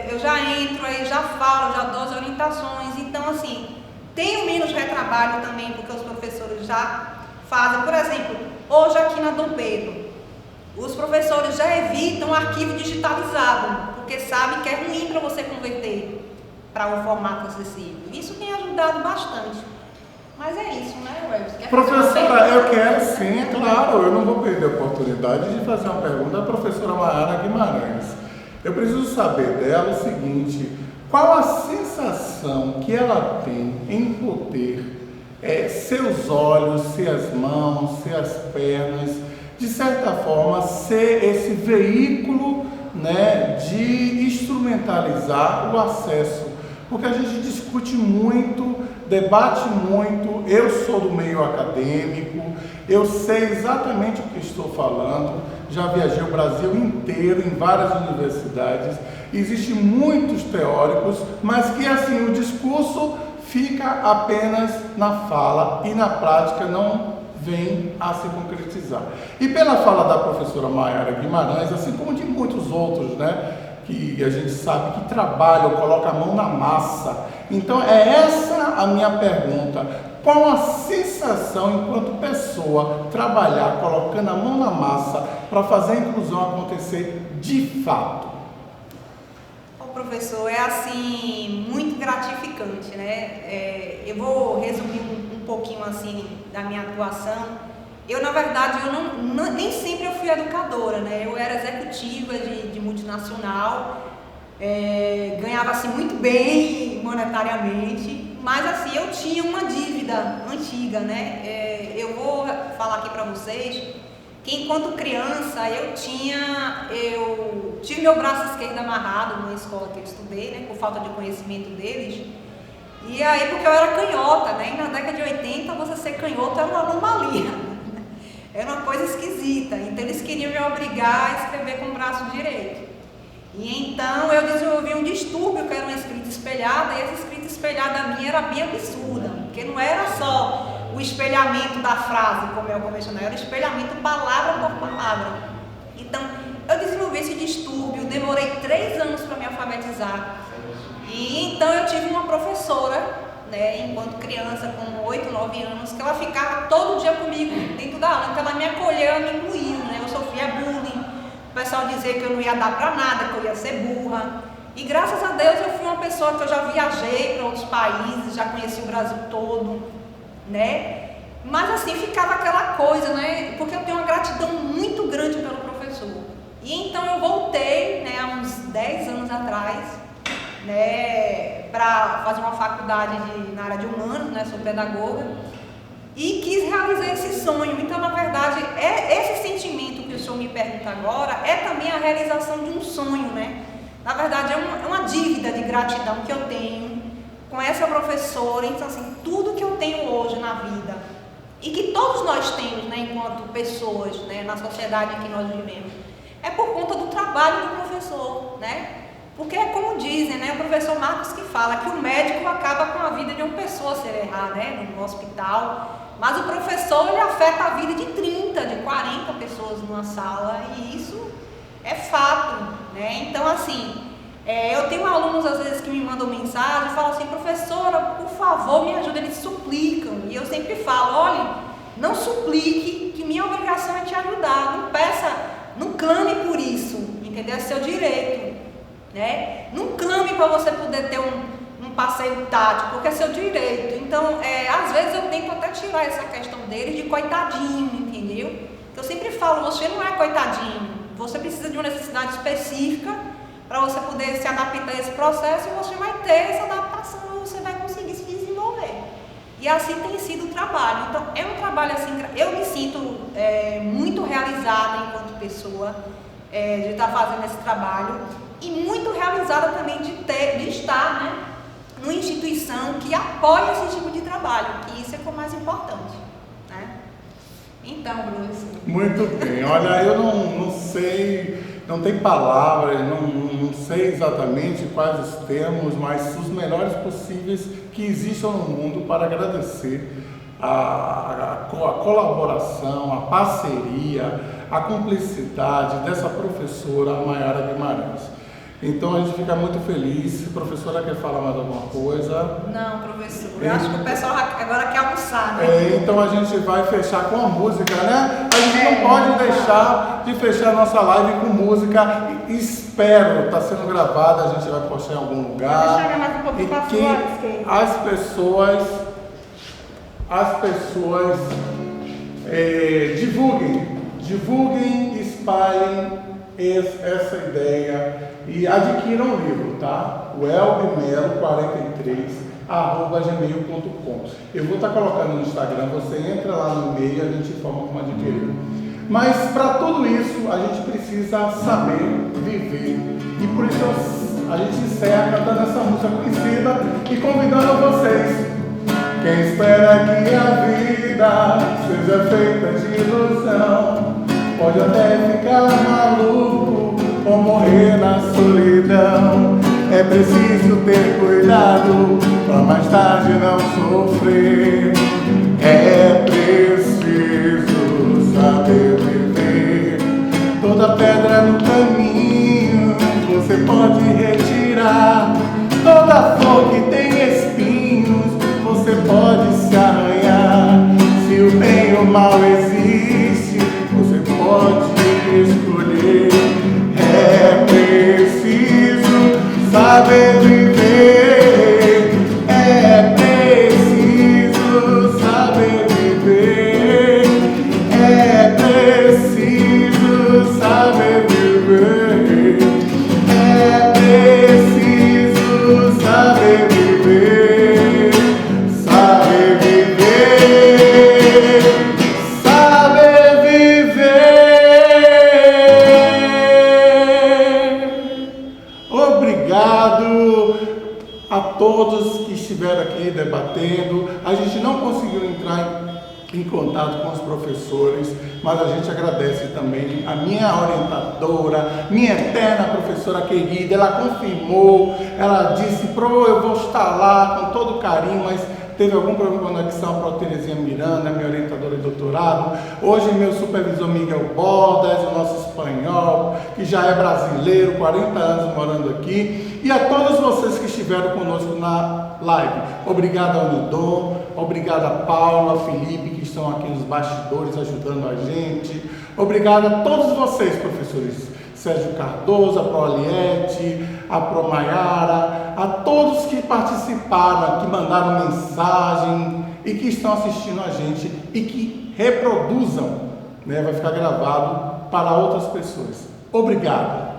eu já entro aí, já falo, já dou as orientações. Então, assim, tenho menos retrabalho também, porque os professores já fazem. Por exemplo, hoje aqui na Dom Pedro, os professores já evitam arquivo digitalizado, porque sabem que é ruim para você converter para um formato acessível. Isso tem ajudado bastante. Mas é isso, né, Webs? Professora, eu quero sim, é claro, eu não vou perder a oportunidade de fazer uma pergunta à professora Mayara Guimarães. Eu preciso saber dela o seguinte: qual a sensação que ela tem em poder seus olhos, ser as mãos, ser as pernas, de certa forma, ser esse veículo, né, de instrumentalizar o acesso? Porque a gente discute muito, debate muito. Eu sou do meio acadêmico, eu sei exatamente o que estou falando, já viajei o Brasil inteiro, em várias universidades, existem muitos teóricos, mas que assim, o discurso fica apenas na fala e na prática não vem a se concretizar. E pela fala da professora Mayara Guimarães, assim como de muitos outros, né, que a gente sabe que trabalham, colocam a mão na massa. Então é essa a minha pergunta. Qual a sensação enquanto pessoa trabalhar colocando a mão na massa para fazer a inclusão acontecer de fato? Professor, é assim, muito gratificante, né? Eu vou resumir um pouquinho assim da minha atuação. Eu, na verdade, nem sempre eu fui educadora, né? Eu era executiva de multinacional, ganhava assim muito bem monetariamente, mas assim, eu tinha uma dívida antiga, né? Eu vou falar aqui para vocês que enquanto criança eu tive meu braço esquerdo amarrado numa escola que eu estudei, né, por falta de conhecimento deles. E aí, porque eu era canhota, né, e na década de 80 você ser canhoto era uma anomalia, era uma coisa esquisita, então eles queriam me obrigar a escrever com o braço direito. E então eu desenvolvi um distúrbio que era uma escrita espelhada, e essa escrita espelhada minha era bem absurda, porque não era só o espelhamento da frase, como é o convencional, era o espelhamento palavra por palavra. Então, eu desenvolvi esse distúrbio, demorei 3 anos para me alfabetizar. E então eu tive uma professora, né, enquanto criança, com 8, 9 anos, que ela ficava todo dia comigo dentro da aula. Então ela me acolheu, me incluiu, né? Eu sofria bullying, o pessoal dizia que eu não ia dar para nada, que eu ia ser burra. E graças a Deus eu fui uma pessoa que eu já viajei para outros países, já conheci o Brasil todo, né? Mas assim, ficava aquela coisa, né? Porque eu tenho uma gratidão muito grande pelo professor. E então eu voltei, né, há uns 10 anos atrás, né, para fazer uma faculdade na área de humanos, né? Sou pedagoga. E quis realizar esse sonho. Então, na verdade, esse sentimento que o senhor me pergunta agora é também a realização de um sonho, né? Na verdade, é uma dívida de gratidão que eu tenho com essa professora. Então, assim, tudo que eu tenho hoje na vida e que todos nós temos, né, enquanto pessoas, né, na sociedade em que nós vivemos, é por conta do trabalho do professor, né? Porque é como dizem, né, o professor Marcos que fala que o médico acaba com a vida de uma pessoa se ele errar, né, no hospital, mas o professor ele afeta a vida de 30, de 40 pessoas numa sala, e isso é fato, né? Então, assim, eu tenho alunos às vezes que me mandam mensagem e falam assim: professora, por favor, me ajuda. Eles suplicam, e eu sempre falo: olha, não suplique, que minha obrigação é te ajudar, não peça, não clame por isso, entendeu? É seu direito, né? Não clame para você poder ter um passeio tático, porque é seu direito. Então, às vezes eu tento até tirar essa questão deles de coitadinho, entendeu? Eu sempre falo: você não é coitadinho, você precisa de uma necessidade específica para você poder se adaptar a esse processo, e você vai ter essa adaptação, você vai conseguir se desenvolver. E assim tem sido o trabalho. Então, é um trabalho assim, eu me sinto muito realizada enquanto pessoa, de estar fazendo esse trabalho, e muito realizada também de estar, né, numa instituição que apoia esse tipo de trabalho, que isso é o mais importante, né? Então, Bruno. Muito bem. Olha, eu não sei, não tem palavras, não sei exatamente quais os termos, mas os melhores possíveis que existam no mundo para agradecer a colaboração, a parceria, a cumplicidade dessa professora Maiara Guimarães. Então a gente fica muito feliz. A professora quer falar mais alguma coisa? Não, professor. Eu acho que o pessoal agora quer almoçar, né? Então a gente vai fechar com a música, né? A gente não pode deixar de fechar a nossa live com música. Espero, está sendo gravada, a gente vai postar em algum lugar. Chega mais um pouquinho para que as pessoas divulguem, espalhem essa ideia e adquiram o livro, tá? O elbimelo43@gmail.com. Eu vou estar colocando no Instagram, você entra lá no e-mail e a gente informa como adquirir. Mas para tudo isso a gente precisa saber viver, e por isso a gente encerra cantando essa música conhecida e convidando vocês. Quem espera que a vida seja feita de ilusão pode até ficar maluco ou morrer na solidão. É preciso ter cuidado pra mais tarde não sofrer. É preciso saber viver. Toda pedra no caminho você pode arranhar. Toda flor que tem espinhos, você pode se arranhar. Se o bem e o mal existe, você pode escolher. É preciso saber viver. É preciso saber viver. É preciso saber viver. É preciso saber viver. Saber viver. Saber viver. Obrigado a todos que estiveram aqui debatendo. A gente não conseguiu entrar em contato com os professores, mas a gente agradece também a minha orientadora, minha eterna professora querida. Ela confirmou, ela disse: "Pro, eu vou estar lá com todo carinho", mas teve algum problema com a conexão para a Terezinha Miranda, minha orientadora de doutorado. Hoje meu supervisor Miguel Bordas, o nosso espanhol, que já é brasileiro, 40 anos morando aqui. E a todos vocês que estiveram conosco na live. Obrigado ao Nidon, obrigado a Paula, Felipe, que estão aqui nos bastidores ajudando a gente. Obrigado a todos vocês, professores. Sérgio Cardoso, a Proliette, a Promaiara, a todos que participaram, que mandaram mensagem e que estão assistindo a gente e que reproduzam, né? Vai ficar gravado para outras pessoas. Obrigado.